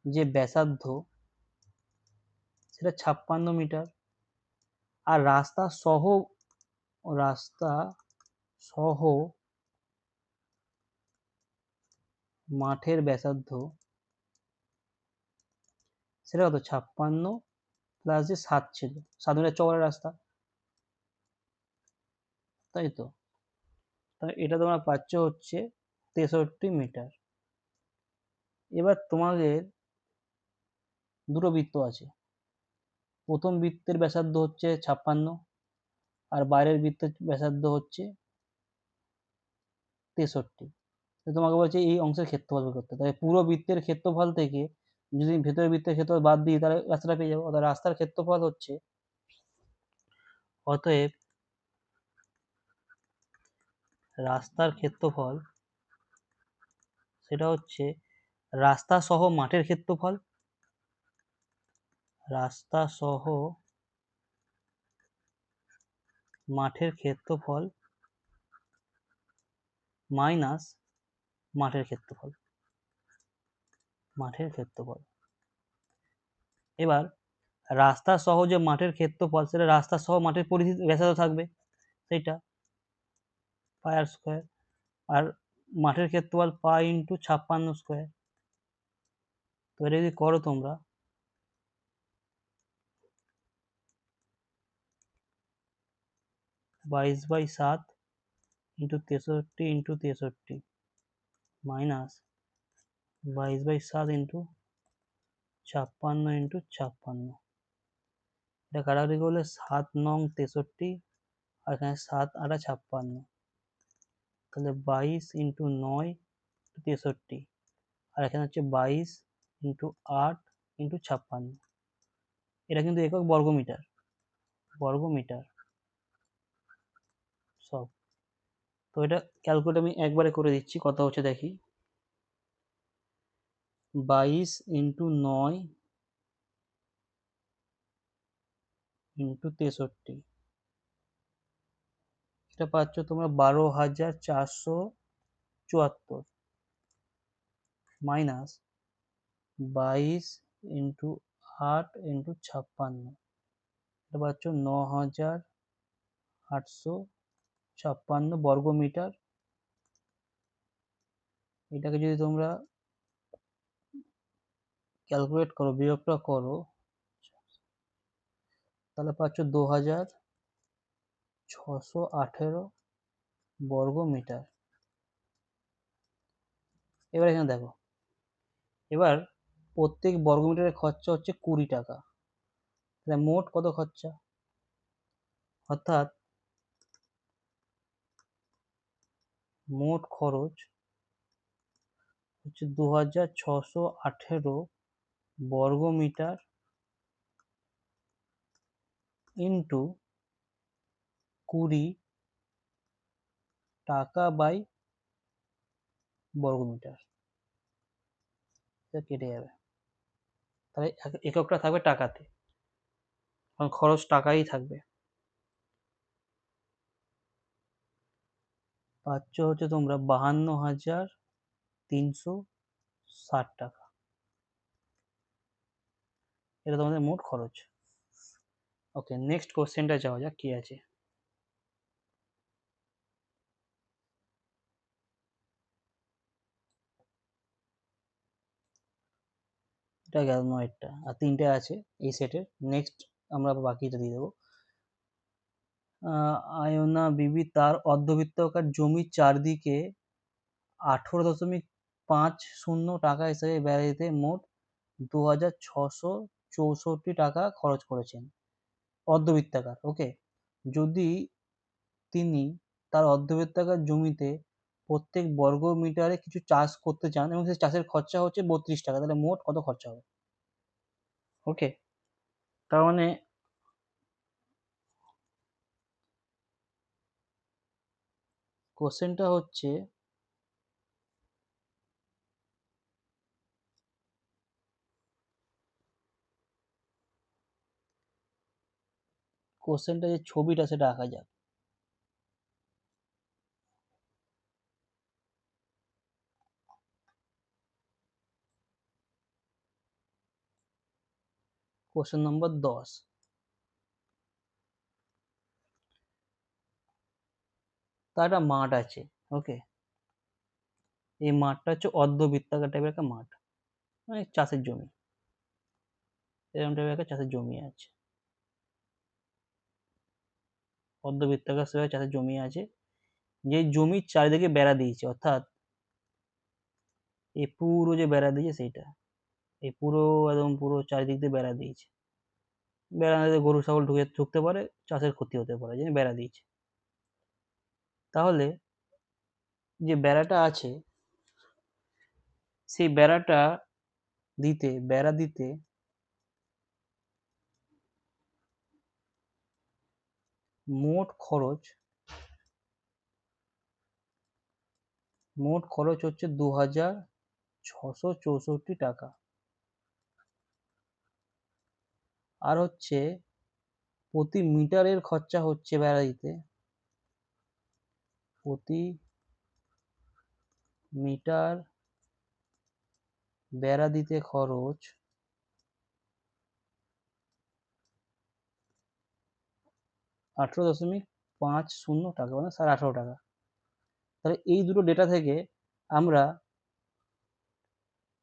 যে ব্যাসার্ধ সেটা 56 মিটার, আর রাস্তা সহ মাঠের ব্যাসার্ধ সেটা কত, 56 প্লাস যে 7 ছিল, 7 মিটার চওড়া রাস্তা, তাই তো, তাহলে এটা তোমরা পাচ্ছ হচ্ছে 63 মিটার। এবার তোমাদের দুটো বৃত্ত আছে, প্রথম বৃত্তের ব্যাসার্ধ হচ্ছে 56, আর বাইরের বৃত্তের ব্যাসার্ধ হচ্ছে 63। তোমাকে বলছে এই অংশের ক্ষেত্রফল বের করতে, তাহলে পুরো বৃত্তের ক্ষেত্রফল থেকে যদি ভেতরের বৃত্তের ক্ষেত্রফল বাদ দিই তাহলে রাস্তাটা পেয়ে যাবো। অর্থাৎ রাস্তার ক্ষেত্রফল হচ্ছে, অতএব রাস্তার ক্ষেত্রফল সেটা হচ্ছে রাস্তা সহ মাঠের ক্ষেত্রফল, রাস্তা সহ মাঠের ক্ষেত্রফল মাইনাস মাঠের ক্ষেত্রফল, মাঠের ক্ষেত্রফল। এবার রাস্তা সহ যে মাঠের ক্ষেত্রফল সেটা রাস্তা সহ মাঠের পরিধি ব্যাসার্ধ থাকবে, সেইটা পাই আর স্কোয়ার, আর মাঠের ক্ষেত্রফল পাই ইন্টু 56 স্কোয়ার। তো এটা যদি করো তোমরা, 22/7 into 63 into 63 minus 22/7 into 56 into 56। এটা কাটাকাটি করলে 7 নং 63 আর এখানে 7 8 56, তাহলে 22 ইন্টু 9 63 আর এখানে হচ্ছে 22 ইন্টু 8 ইন্টু 56। এটা কিন্তু একক বর্গমিটার, বর্গমিটার সব। তো এটা ক্যালকুলেট আমি একবারে করে দিচ্ছি, কত হচ্ছে দেখি। 22 ইন্টু 9 ইন্টু 63, এটা পাচ্ছ তোমরা 12,474 মাইনাস 22 ইন্টু 8 ইন্টু 56, এটা পাচ্ছ 9,856 বর্গমিটার। এটাকে যদি তোমরা ক্যালকুলেট করো, বিয়োগটা করো, তাহলে পাচ্ছ 2,618 বর্গমিটার। এবার এখানে দেখো, এবার প্রত্যেক বর্গমিটারের খরচা হচ্ছে 20 টাকা, তাহলে মোট কত খরচা, অর্থাৎ মোট খরচ হচ্ছে 2,618 বর্গমিটার ইন্টু 20 টাকা বাই বর্গমিটার। এটা কেটে যাবে, তাহলে এককটা থাকবে টাকাতে, কারণ খরচ টাকাই থাকবে। পাচ্ছ হচ্ছে তোমরা 52,360 টাকা, এটা তোমাদের মোট খরচ। ওকে, নেক্সট কোশ্চেনটা যাওয়া যাক কি আছে। এটা গেল 9টা, আর 3টে আছে এই সেটের। নেক্সট আমরা বাকিটা দিয়ে দেবো। আয়না বিবি তার অর্ধবৃত্তাকার জমির চারদিকে 18.50 টাকা হিসেবে বেড়াতে মোট 2,664 টাকা খরচ করেছেন। অর্ধবৃত্তাকার, ওকে। যদি তিনি তার অর্ধবৃত্তাকার জমিতে প্রত্যেক বর্গ মিটারে কিছু চাষ করতে চান এবং সেই চাষের খরচা হচ্ছে 32 টাকা, তাহলে মোট কত খরচা হবে? ওকে, তার মানে কোশ্চেনটা হচ্ছে যে ছবিটা সেটা আঁকা যাক। কোশ্চেন নম্বর 10, তার একটা মাঠ আছে, ওকে। এই মাঠটা হচ্ছে অর্ধবৃত্তাকার টাইপের একটা মাঠ, মানে চাষের জমি, এরকম টাইপের একটা চাষের জমি আছে, অর্ধবৃত্তাকার সেভাবে চাষের জমি আছে। যে জমির চারিদিকে বেড়া দিয়েছে, অর্থাৎ এই পুরো যে বেড়া দিয়েছে সেইটা, এই পুরো একদম পুরো চারিদিক দিয়ে বেড়া দিয়েছে। বেড়া দিতে গরু ছাগল ঢুকতে পারে, চাষের ক্ষতি হতে পারে, যে বেড়া দিয়েছে। তাহলে যে বেড়াটা আছে, সেই বেড়া দিতে মোট খরচ হচ্ছে 2,664 টাকা। আর হচ্ছে প্রতি মিটারের খরচা হচ্ছে বেড়া দিতে, প্রতি মিটার বেড়া দিতে খরচ 18.50 টাকা, মানে 18.5 টাকা। তাহলে এই দুটো ডেটা থেকে আমরা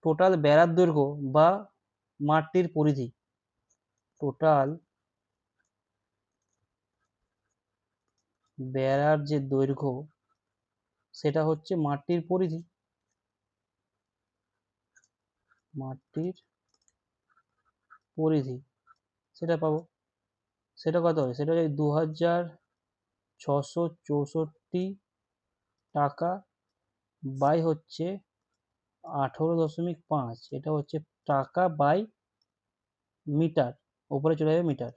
টোটাল বেড়ার দৈর্ঘ্য বা মাঠটির পরিধি, টোটাল বেড়ার যে দৈর্ঘ্য সেটা হচ্ছে মাঠটির পরিধি, মাঠটির পরিধি সেটা পাবো। সেটা কত হবে? সেটা হচ্ছে 2664 টাকা বাই হচ্ছে 18.5, এটা হচ্ছে টাকা বাই মিটার, উপরে চলে যাবে মিটার,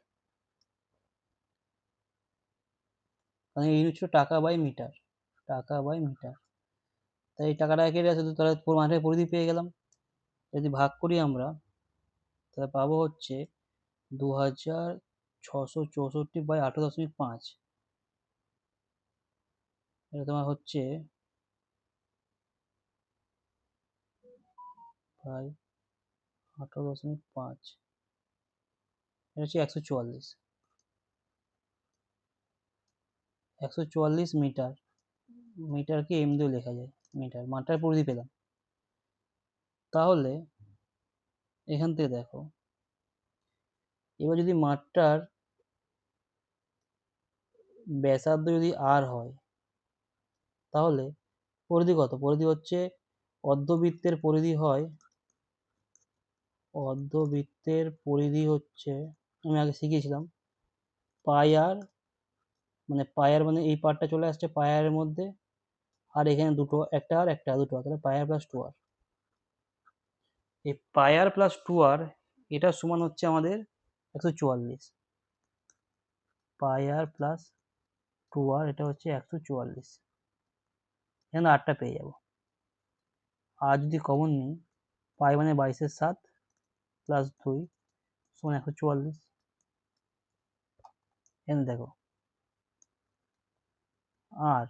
মানে এই হচ্ছে টাকা বাই মিটার, টাকা বাই মিটার। তাই এই টাকাটা কেটে আসে, তাহলে মাঠের পরিধি পেয়ে গেলাম। যদি ভাগ করি আমরা, তাহলে পাবো হচ্ছে 2664/8.5, এটা তোমার হচ্ছে বাই 18.5, এটা হচ্ছে 144 মিটার। মিটারকে এম দিয়ে লেখা যায়, মিটার, মাঠটার পরিধি পেলাম। তাহলে এখান থেকে দেখো, এবার যদি মাঠটার ব্যাসার্ধ যদি আর হয়, তাহলে পরিধি কত? পরিধি হচ্ছে অর্ধবৃত্তের পরিধি হয়, অর্ধবৃত্তের পরিধি হচ্ছে, আমি আগে শিখিয়েছিলাম, পাই আর, মানে পাই আর মানে এই পার্টটা চলে আসছে পাই আর এর মধ্যে, আর এখানে দুটো, একটা আর একটা দুটো, তাহলে পাই আর প্লাস 2r। এই পাই আর প্লাস 2r এটা সমান হচ্ছে আমাদের 144, পাই আর প্লাস 2r এটা হচ্ছে 144, এখানে আটটা পেয়ে যাব। আর যদি কমন নিই, পাই মানে 22/7 প্লাস 2 সমান 144, এখানে দেখো, আর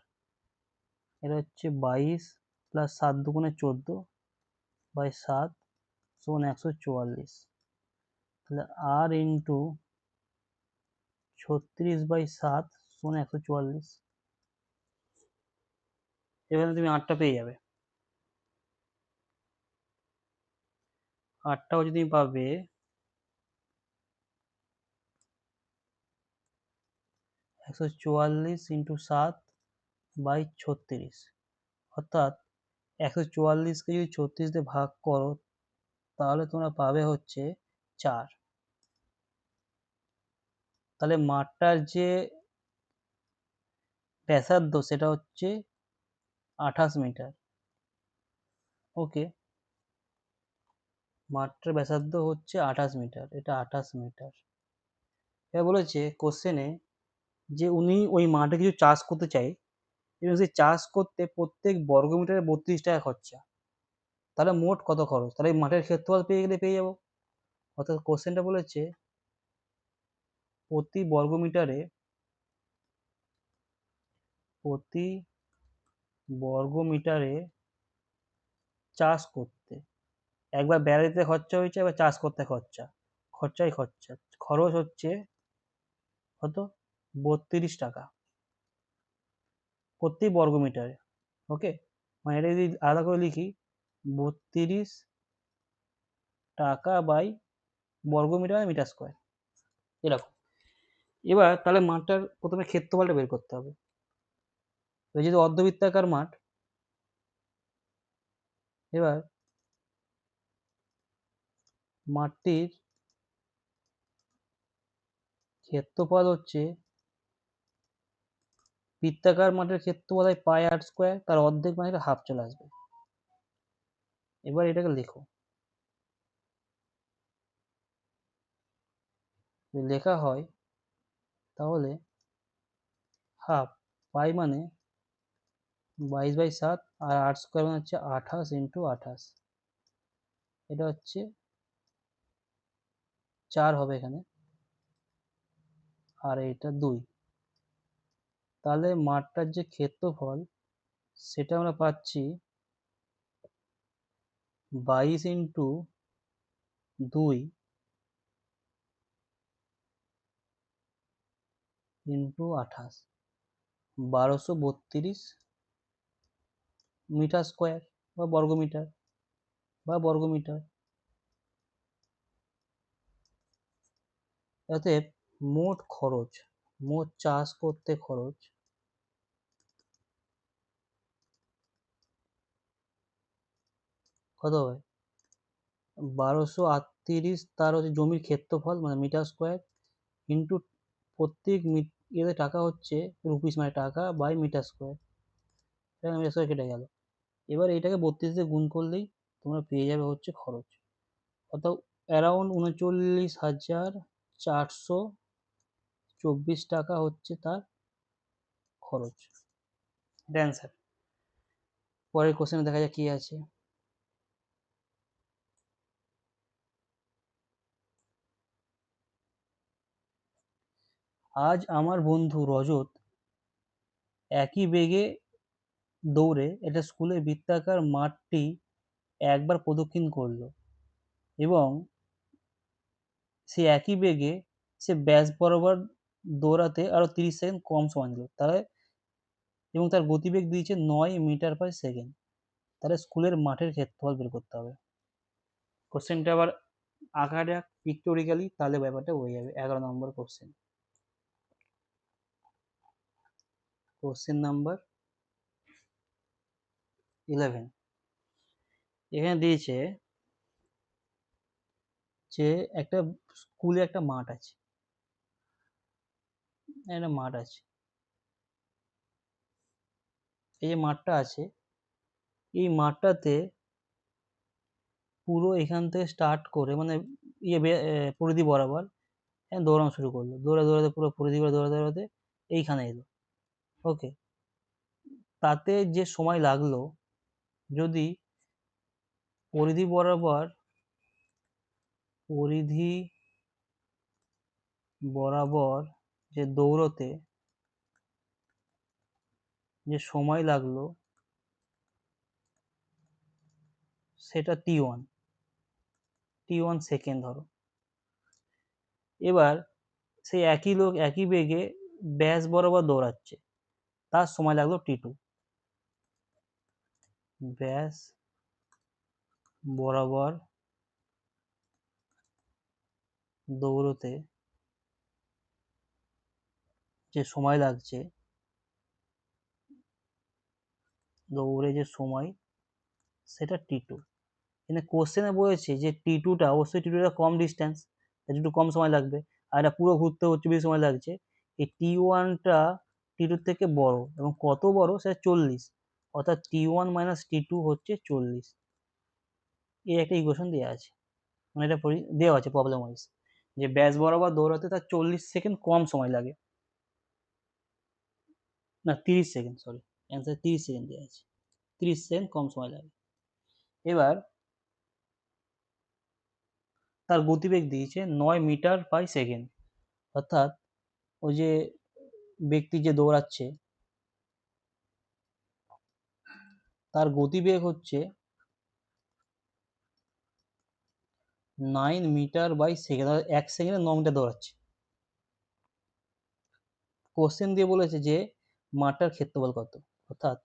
এটা হচ্ছে 22 প্লাস 7 দুগুণে 14 বাই 7 সমান 144, তাহলে আর ইন্টু 36/7 সমান 144, এখানে তুমি আটটা পেয়ে যাবে। আটটা হচ্ছে তুমি পাবে 144 ইন্টু 7 বাই 36, অর্থাৎ 144কে যদি 36 দিয়ে ভাগ করো, তাহলে তোমরা পাবে হচ্ছে 4। তাহলে মাঠটার যে ব্যাসার্ধ সেটা হচ্ছে 28 মিটার। ওকে, মাঠটার ব্যাসার্ধ হচ্ছে 28 মিটার, এটা 28 মিটার। এবার বলেছে কোশ্চেনে যে উনি ওই মাঠে কিছু চাষ করতে চাই, এবং সেই চাষ করতে প্রত্যেক বর্গমিটারে 32 টাকা খরচা, তাহলে মোট কত খরচ? তাহলে এই মাঠের ক্ষেত্রফল পেয়ে গেলে পেয়ে যাবো। অর্থাৎ কোশ্চেনটা বলেছে প্রতি বর্গমিটারে, প্রতি বর্গমিটারে চাষ করতে, একবার বেড়াতে খরচা হয়েছে, একবার চাষ করতে খরচা, খরচাই খরচা, খরচ হচ্ছে কত? 32 টাকা প্রতি বর্গমিটারে। ওকে, মানে এটা যদি আলাদা করে লিখি, 32 টাকা বাই বর্গমিটার মিটার স্কোয়ার, এরকম। এবার তাহলে মাঠটার প্রথমে ক্ষেত্রফলটা বের করতে হবে। এবার যদি অর্ধবৃত্তাকার মাঠ, এবার মাঠটির ক্ষেত্রফল হচ্ছে, বৃত্তাকার মাঠের ক্ষেত্রফল হয় পাই আর স্কোয়ার, তার অর্ধেক মানে হাফ চলে আসবে। এবার এটাকে লেখো, যদি লেখা হয় তাহলে হাফ, পাই মানে 22/7, আর আর স্কোয়ার মানে হচ্ছে 28 ইন্টু 28, এটা হচ্ছে 4 হবে এখানে, আর এটা 2। তাহলে মাঠটার যে ক্ষেত্রফল সেটা আমরা পাচ্ছি 22 ইন্টু 2 ইন্টু 28, 1232 মিটার স্কোয়ার বা বর্গমিটার, বর্গমিটার। অতএব মোট খরচ, মোট চাষ করতে খরচ কত হবে 1238, তার হচ্ছে জমির ক্ষেত্রফল মানে মিটার স্কোয়ার, ইন্টু প্রত্যেক ইয়েতে টাকা হচ্ছে রুপিস মানে টাকা by metre square, metre square কেটে গেল। এবার এটাকে 32 দিয়ে গুণ করলেই তোমরা পেয়ে যাবে হচ্ছে খরচ, অর্থাৎ অ্যারাউন্ড 39,424 টাকা হচ্ছে তার খরচ। এটা অ্যান্সার। পরের কোশ্চেনে দেখা যাক কি আছে। আজ আমার বন্ধু রজত একই বেগে দৌড়ে এটা স্কুলের বৃত্তাকার মাঠটি একবার প্রদক্ষিণ করলো এবং সে একই বেগে সে ব্যাস বরাবর দৌড়াতে আরো 30 সেকেন্ড কম সময় নিল, তাহলে এবং তার গতিবেগ দিয়েছে 9 মিটার/সেকেন্ড, তাহলে স্কুলের মাঠের ক্ষেত্রফল বের করতে হবে। কোশ্চেনটা আবার আঁকাটা পিক্টোরিক্যালি, তাহলে ব্যাপারটা হয়ে যাবে। 11 নম্বর কোশ্চেন, কোশ্চেন নাম্বার 11। এখানে দিয়েছে যে একটা স্কুলে একটা মাঠ আছে, একটা মাঠ আছে, এই যে মাঠটা আছে এই মাঠটাতে পুরো এখান থেকে স্টার্ট করে মানে পরিধি বরাবর দৌড়ানো শুরু করলো, দৌড়াতে পুরো পরিধি করে দৌড়াতে এইখানে এলো। ওকে, তাতে যে সময় লাগলো, যদি পরিধি বরাবর পরিধি বরাবর যে দৌড়তে যে সময় লাগলো সেটা টি ওয়ান সেকেন্ড ধরো। এবার সেই একই লোক একই বেগে ব্যাস বরাবর দৌড়াচ্ছে, তার সময় লাগলো টি2। ব্যাস বরাবর দৌড়তে যে সময় লাগছে, দৌড়ে যে সময় সেটা টি2। কিন্তু কোশ্চেনে বলেছে যে টি2টা অবশ্যই টি2টা কম ডিস্টেন্স, একটু কম সময় লাগবে, আর এটা পুরো ঘুরতে হচ্ছে বেশি সময় লাগছে। এই টি1টা টি2 থেকে বড়, এবং কত বড় সেটা 40, অর্থাৎ টি1 - টি2 হচ্ছে 40। এই একটা ইকুয়েশন দেওয়া আছে, মানে এটা দেওয়া আছে প্রবলেম ওয়াইজ, যে ব্যাস বরাবর দৌড়াতে তার 40 সেকেন্ড কম সময় লাগে, না 30 সেকেন্ড, সরি অ্যান্সার 30 সেকেন্ড দেওয়া আছে, 30 সেকেন্ড কম সময় লাগে। এবার তার গতিবেগ দিয়েছে 9 মিটার/সেকেন্ড, অর্থাৎ ওই যে ব্যক্তি যে দৌড়াচ্ছে তার গতিবেগ হচ্ছে 9 মিটার/সেকেন্ড, অর্থাৎ 1 সেকেন্ডে 9 মিটার দৌড়াচ্ছে। কোশ্চেন দিয়ে বলেছে যে মাঠটার ক্ষেত্রফল কত, অর্থাৎ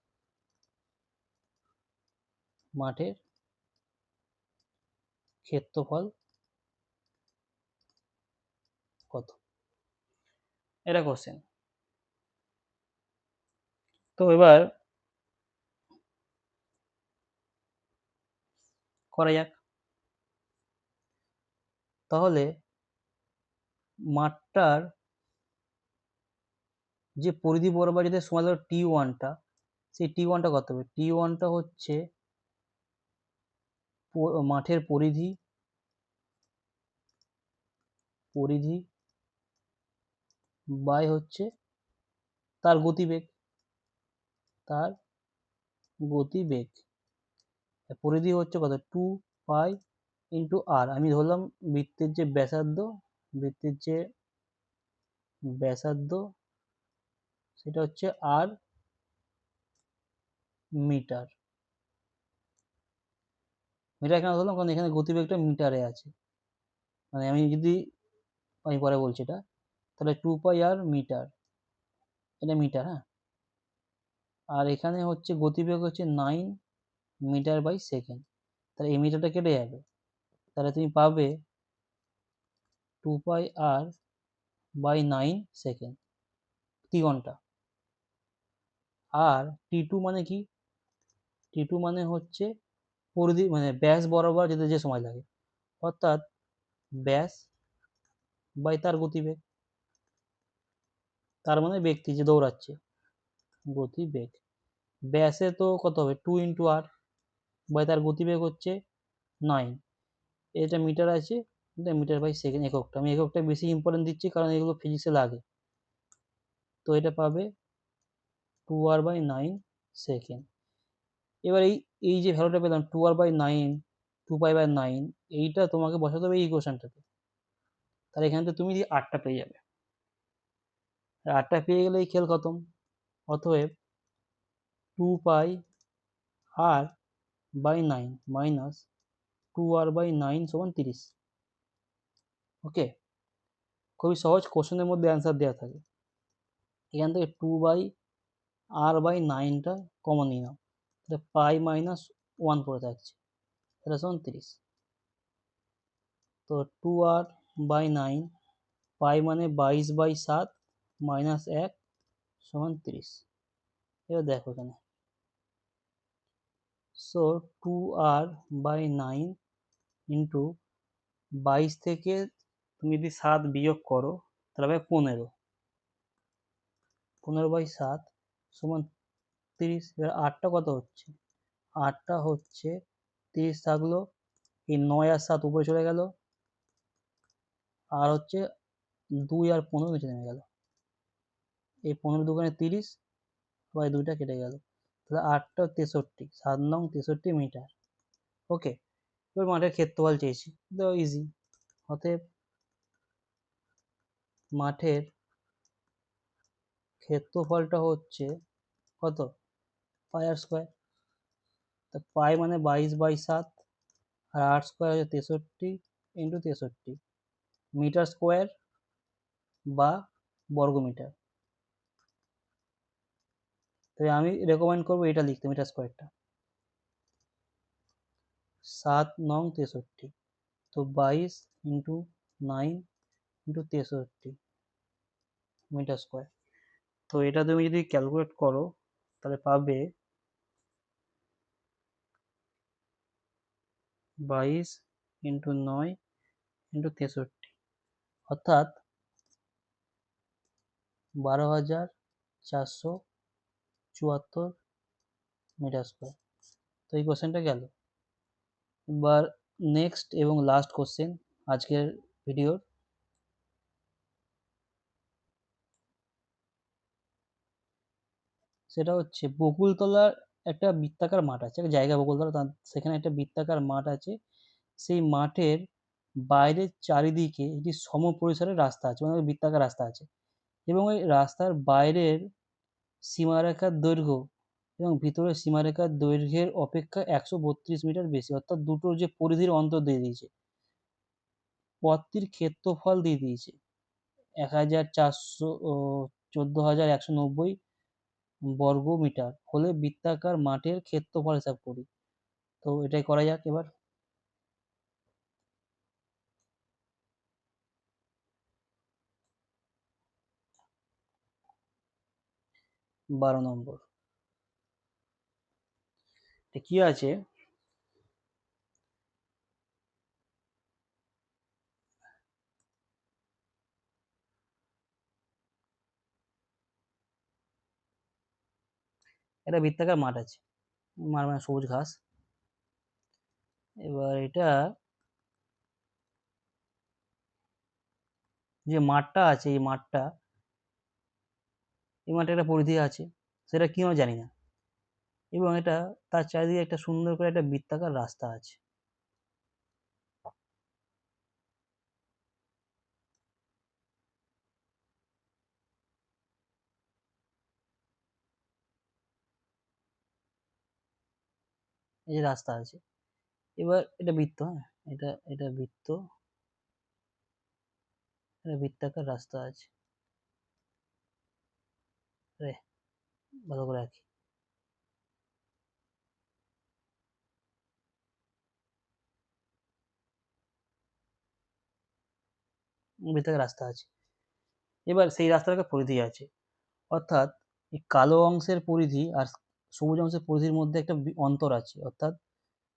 মাঠের ক্ষেত্রফল কত, এটা কোশ্চেন। তো এবার করা যাক। তাহলে মাঠটার যে পরিধি বরাবর যদি সময় ধরো টি1টা, সেই টি1টা কত হবে, টি1টা হচ্ছে মাঠের পরিধি পরিধি বাই হচ্ছে তার গতিবেগ, তার গতিবেগ। পরিধি হচ্ছে কত 2π × r, আমি ধরলাম বৃত্তের যে ব্যাসার্ধ সেটা হচ্ছে r মিটার। মিটার কেন ধরলাম, কারণ এখানে গতিবেগটা মিটারে আছে, মানে আমি পরে বলছি এটা, তাহলে 2πr মিটার, এটা মিটার, হ্যাঁ। আর এখানে হচ্ছে গতিবেগ হচ্ছে 9 মিটার/সেকেন্ড, তাহলে এই মিটারটা কেটে যাবে, তাহলে তুমি পাবে 2πr/9 সেকেন্ড, 3 ঘন্টা। আর টি2 মানে কি, টি2 মানে হচ্ছে পরিধি মানে ব্যাস বরাবর যেতে যে সময় লাগে, অর্থাৎ ব্যাস বাই তার গতিবেগ, তার মানে ব্যক্তি যে দৌড়াচ্ছে, গতিবেগ। ব্যাসে তো কত হবে 2 × r বাই তার গতিবেগ হচ্ছে 9, এটা মিটার আছে, এটা মিটার বাই সেকেন্ড এককটা। আমি এককটা বেশি ইম্পর্টেন্ট দিচ্ছি কারণ এগুলো ফিজিক্সে লাগে। তো এটা পাবে 2r/9 সেকেন্ড। এবার এই যে ভ্যালুটা পেলাম 2r/9, 2π/9, এইটা তোমাকে বসাতে হবে এই ইকুয়েশনটাতে। তাহলে এখান থেকে তুমি আটটা পেয়ে যাবে। আটটা পেয়ে গেলে এই খেল খতম। অতএব 2πr/9 মাইনাস 2r/9 সমান 30। ওকে, খুবই সহজ, কোশ্চেনের মধ্যে অ্যান্সার দেওয়া থাকে। এখান থেকে 2r/9টা কমন নিয়ে নাও, তাহলে পাই মাইনাস 1 পড়ে থাকছে, এটা সমান 30। তো 2r/9, পাই মানে 22/7 মাইনাস 1 সমান 30। এবার দেখো এখানে, সো 2r/9 ইন্টু 22 থেকে তুমি যদি 7 বিয়োগ করো তাহলে হবে 15, 15/7 সমান 30। এবার 8টা কত হচ্ছে, 8টা হচ্ছে 30 থাকলো, এই 9 আর 7 উপরে চলে গেল, আর হচ্ছে 2 আর 15 নিচে নেমে গেল। এই 15 দুগুণে 30, বাই 2টা কেটে গেল, তাহলে 8টা 63, 7 নং 63 মিটার। ওকে, এবার মাঠের ক্ষেত্রফল চেয়েছি, তো ইজি। অতএব মাঠের ক্ষেত্রফলটা হচ্ছে কত, পাই আর স্কোয়ার। তো পাই মানে 22/7, আর আর স্কোয়ার হচ্ছে 63 ইন্টু 63, মিটার স্কোয়ার বা বর্গমিটার। তাই আমি রেকমেন্ড করবো এটা লিখতে, মিটার স্কোয়ারটা। 7 নং 63, তো 22 ইন্টু 9 ইন্টু 63 মিটার স্কোয়ার। তো এটা তুমি যদি ক্যালকুলেট করো তাহলে পাবে 22 ইন্টু 9 ইন্টু 63, অর্থাৎ 12,474 মিটার স্কোয়ার। তো এই কোশ্চেনটা গেল। এবার নেক্সট এবং লাস্ট কোশ্চেন আজকের ভিডিওর, সেটা হচ্ছে বকুলতলার একটা বৃত্তাকার মাঠ আছে, একটা জায়গা বকুলতলা, সেখানে একটা বৃত্তাকার মাঠ আছে। সেই মাঠের বাইরের চারিদিকে একটি সমপরিসরের রাস্তা আছে, মানে বৃত্তাকার রাস্তা আছে, এবং ওই রাস্তার বাইরের সীমারেখার দৈর্ঘ্য এবং ভিতরের সীমারেখার দৈর্ঘ্যের অপেক্ষা 132 মিটার বেশি, অর্থাৎ দুটোর যে পরিধির অন্তর দিয়ে দিয়েছে, পথটির ক্ষেত্রফল দিয়ে দিয়েছে 14,190 বর্গ মিটার হলে বৃত্তাকার মাঠের ক্ষেত্রফল হিসাব করি। তো এটাই করা যাক এবার। 12 নম্বর কি আছে, একটা বৃত্তাকার মাঠ আছে, মাঠ মানে সবুজ ঘাস। এবার এটা যে মাঠটা আছে, এই মাঠটা, এই মাঠে একটা পরিধি আছে, সেটা কি আমরা জানি না, এবং এটা তার চারিদিকে একটা সুন্দর করে একটা বৃত্তাকার রাস্তা আছে। এই যে রাস্তা আছে, এবার এটা বৃত্ত, হ্যাঁ এটা এটা বৃত্ত, এটা বৃত্তাকার রাস্তা আছে। রে, ভালো করে রাখি। বৃত্তাকার রাস্তা আছে, এবার সেই রাস্তার একটা পরিধি আছে, অর্থাৎ এই কালো অংশের পরিধি আর সবুজ অংশের পরিধির মধ্যে একটা অন্তর আছে, অর্থাৎ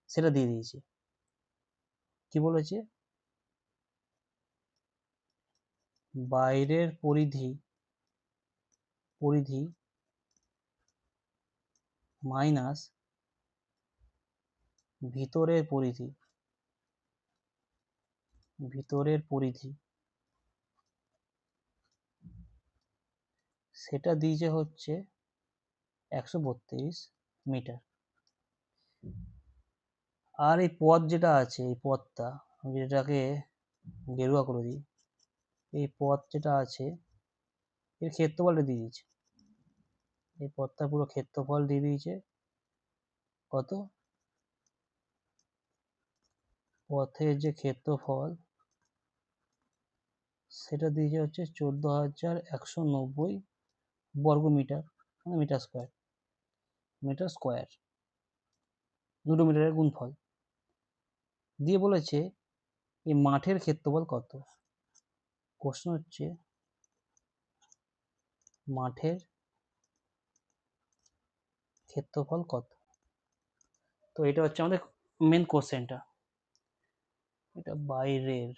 সেটা দিয়ে দিয়েছে। কি বলেছে? বাইরের পরিধি মাইনাস ভিতরের পরিধি সেটা দিয়েছে হচ্ছে 132 মিটার। আর এই পথ যেটা আছে, এই পথটা আমি যেটাকে গেরুয়া করে দিই, এই পথ যেটা আছে এর ক্ষেত্রফলটা দিয়ে দিয়েছে। এই পথটা পুরো ক্ষেত্রফল দিয়ে দিয়েছে কত? পথের যে ক্ষেত্রফল সেটা দিয়েছে হচ্ছে 14,190 বর্গ মিটার, মানে মিটার স্কোয়ার, দুটো মিটারের গুণফল দিয়ে বলেছে এই মাঠের ক্ষেত্রফল কত। প্রশ্ন হচ্ছে মাঠের ক্ষেত্রফল কত। তো এটা হচ্ছে আমাদের মেন কোশ্চেনটা। এটা বাইরের।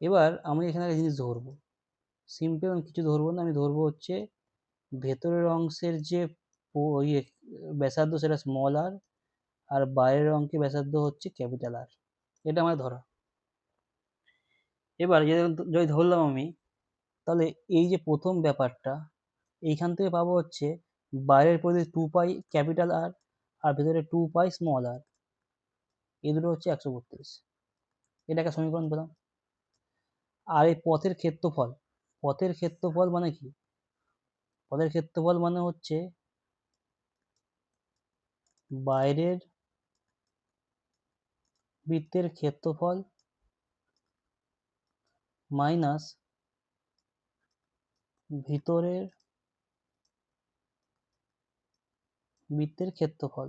এবার আমি এখানে একটা জিনিস ধরবো, সিম্পল কিছু ধরবো না, আমি ধরবো হচ্ছে ভেতরের অংশের যে ইয়ে ব্যাসার্ধ সেটা স্মল আর বাইরের অংশের ব্যাসার্ধ হচ্ছে ক্যাপিটাল আর। এটা আমার ধরা। এবার যদি ধরলাম আমি, তাহলে এই যে প্রথম ব্যাপারটা, এইখান থেকে পাবো হচ্ছে বাইরের পরিধি 2π ক্যাপিটাল আর, আর ভেতরে 2π স্মল আর, এই দুটো হচ্ছে 132। এটা একটা সমীকরণ পেলাম। আর এই পথের ক্ষেত্রফল মানে কি? পথের ক্ষেত্রফল মানে হচ্ছে বাইরের বৃত্তের ক্ষেত্রফল মাইনাস ভিতরের বৃত্তের ক্ষেত্রফল,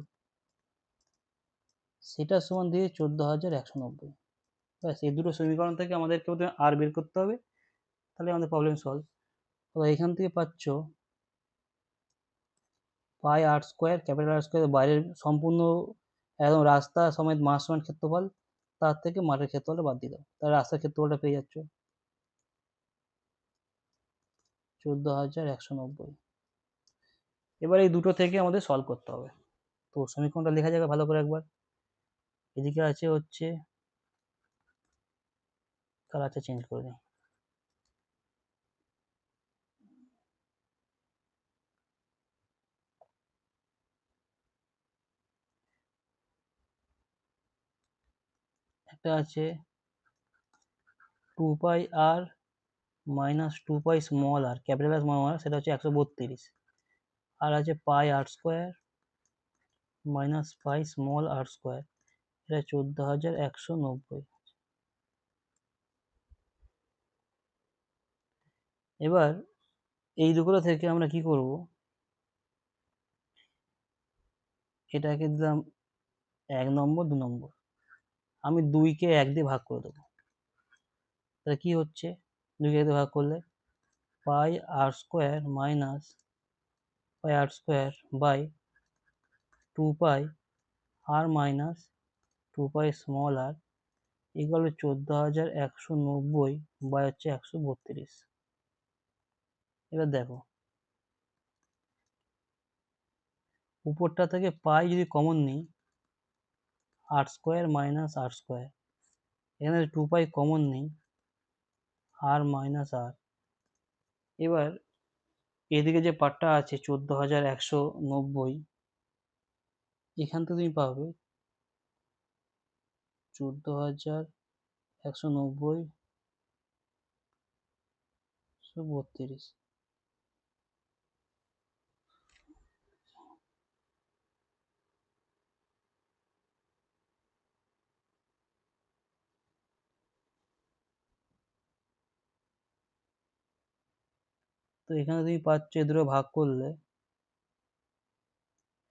সেটা সমান দিয়ে 14,190। ব্যাস, এই দুটো সমীকরণ থেকে আমাদেরকে আর বের করতে হবে, তাহলে আমাদের প্রবলেম সলভ। তো এখান থেকে পাচ্ছ পাই আর স্কোয়ার, ক্যাপিটাল আর স্কোয়ার, বাইরের সম্পূর্ণ একদম রাস্তা সমেত মাস সমান ক্ষেত্রফল, তার থেকে মাঠের ক্ষেত্রফলটা বাদ দিয়ে দাও, তাহলে রাস্তার ক্ষেত্রফলটা পেয়ে যাচ্ছ 14,190। এবার এই দুটো থেকে আমাদের সলভ করতে হবে। তো সমীকরণটা লেখা যাবে ভালো করে একবার। এদিকে আছে হচ্ছে, কালারটা চেঞ্জ করে দিই। একটা আছে 2π r minus 2π small R, capital R small আর, সেটা হচ্ছে 132। আর আছে পাই আর স্কোয়ার মাইনাস পাই স্মল আর স্কোয়ার, এটা 14,190। এবার এই দুটো থেকে আমরা কি করব, এটাকে দিলাম 1 নম্বর 2 নম্বর, আমি 2কে 1 দিয়ে ভাগ করে দেবো। তাহলে কি হচ্ছে, 2কে 1 দিয়ে ভাগ করলে pi r square minus pi r square by 2π r minus 2π small r equal 14,190 by হচ্ছে 132। এবার দেখো, উপরটা থেকে পাই যদি কমন নিই, আর স্কোয়ার মাইনাস আর স্কোয়ার, এখানে 2π কমন নেই, আর মাইনাস আর। এবার এদিকে যে পার্টটা আছে 14,190, এখান থেকে তুমি পাবে 14,190 32। তো এখানে তুমি পাচ্ছ এ দুটো ভাগ করলে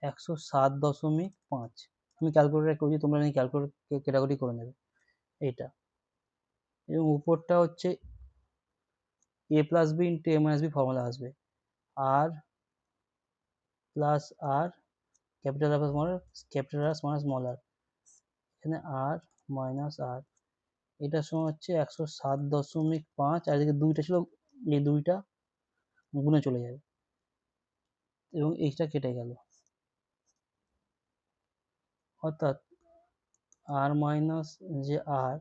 107.5। আমি ক্যালকুলেটার করছি, তোমরা ক্যালকুলেটর কেটাকুটি করে নেবে এইটা। এবং উপরটা হচ্ছে a plus B into a minus B formula আসবে, R plus R capital R small R, capital R small R, এখানে আর মাইনাস আর, এটার সময় হচ্ছে 107.5, আর এদিকে দুইটা ছিল, এই দুইটা গুণে চলে যাবে এবং এইটা কেটে গেল, অর্থাৎ আর মাইনাস যে আর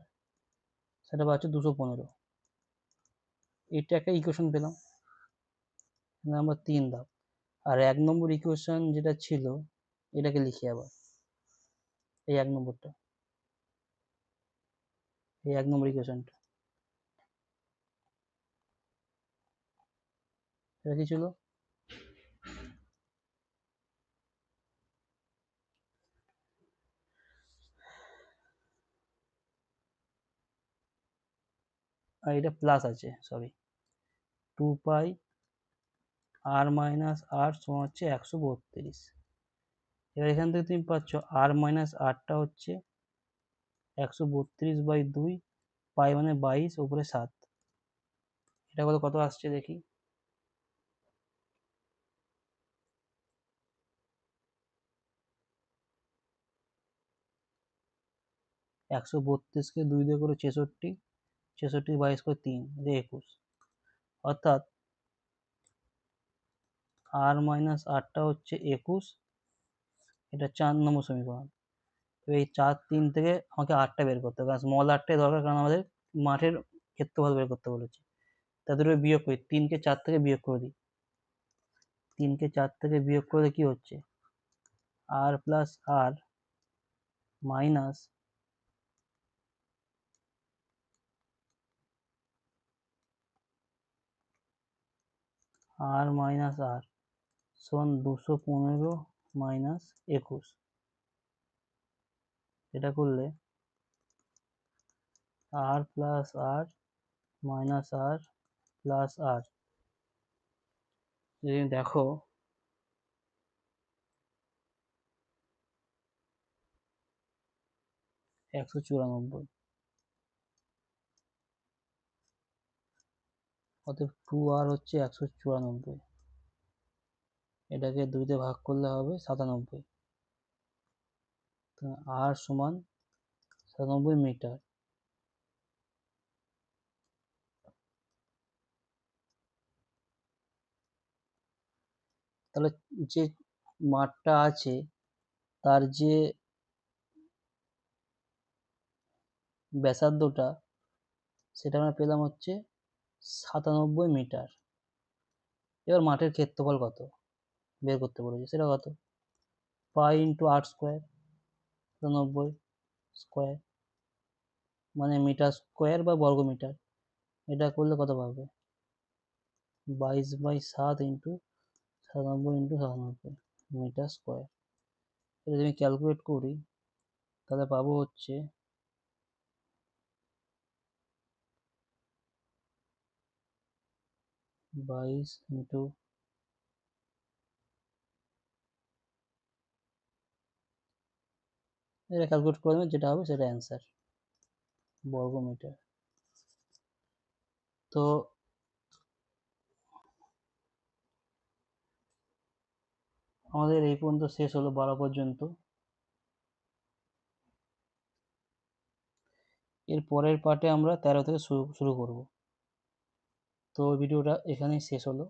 সেটা পাচ্ছে 215। এটা একটা ইকুয়েশন পেলাম, নাম্বার 3 দাও। আর 1 নম্বর ইকুয়েশন যেটা ছিল এটাকে লিখি আবার, এই 1 নম্বরটা, এই 1 নম্বর ইকুয়েশনটা, এটা কি ছিল? আর এটা প্লাস আছে, সরি, 2 পাই আর মাইনাস আর সমান হচ্ছে 132। এবার এখান থেকে তুমি পাচ্ছ আর মাইনাস আরটা হচ্ছে 132/2, পাই মানে 22, উপরে 7, এটা কত আসছে দেখি। 132কে 2 দিয়ে করে 66, 66 22 করে 3, এটা 21, অর্থাৎ আর মাইনাস আরটা হচ্ছে 21, এটা 4 নম্বর সমীকরণ। তো এই 4, 3 থেকে আমাকে আরটা বের করতে হবে, কারণ স্মল আরটাই দরকার, কারণ আমাদের মাঠের ক্ষেত্রফল বের করতে বলেছে। তাদের বিয়োগ করি, 3কে 4 থেকে বিয়োগ করে দিই, 3কে 4 থেকে বিয়োগ করলে কি হচ্ছে, আর প্লাস আর মাইনাস আর মাইনাস আর সমান 215 মাইনাস 21। এটা করলে আর প্লাস আর মাইনাস আর প্লাস আর, যদি দেখো একশো চুরানব্বই, অতএব 2r হচ্ছে 194, এটাকে 2 দিয়ে ভাগ করলে হবে 97, আর সমান 97 মিটার। তাহলে যে মাঠটা আছে তার যে ব্যাসার্ধটা সেটা আমরা পেলাম হচ্ছে 97 মিটার। এবার মাঠের ক্ষেত্রফল কত বের করতে বলেছে, সেটা কত, পাই ইন্টু আর স্কোয়ার, 97 স্কোয়ার মানে মিটার স্কোয়ার বা বর্গ মিটার, এটা করলে কত পাবে, 22/7 ইন্টু 97 ইন্টু 97 মিটার স্কোয়ার। এটা যদি আমি ক্যালকুলেট করি তাহলে পাবো হচ্ছে 22 ইন্টু, এটা ক্যালকুলেট করে দেবেন, যেটা হবে সেটা অ্যান্সার, বর্গ মিটার। তো আমাদের এই পর্যন্ত শেষ হলো, 12 পর্যন্ত। এর পরের পার্টে আমরা 13 থেকে শুরু করব। তো ভিডিওটা এখানেই শেষ হলো।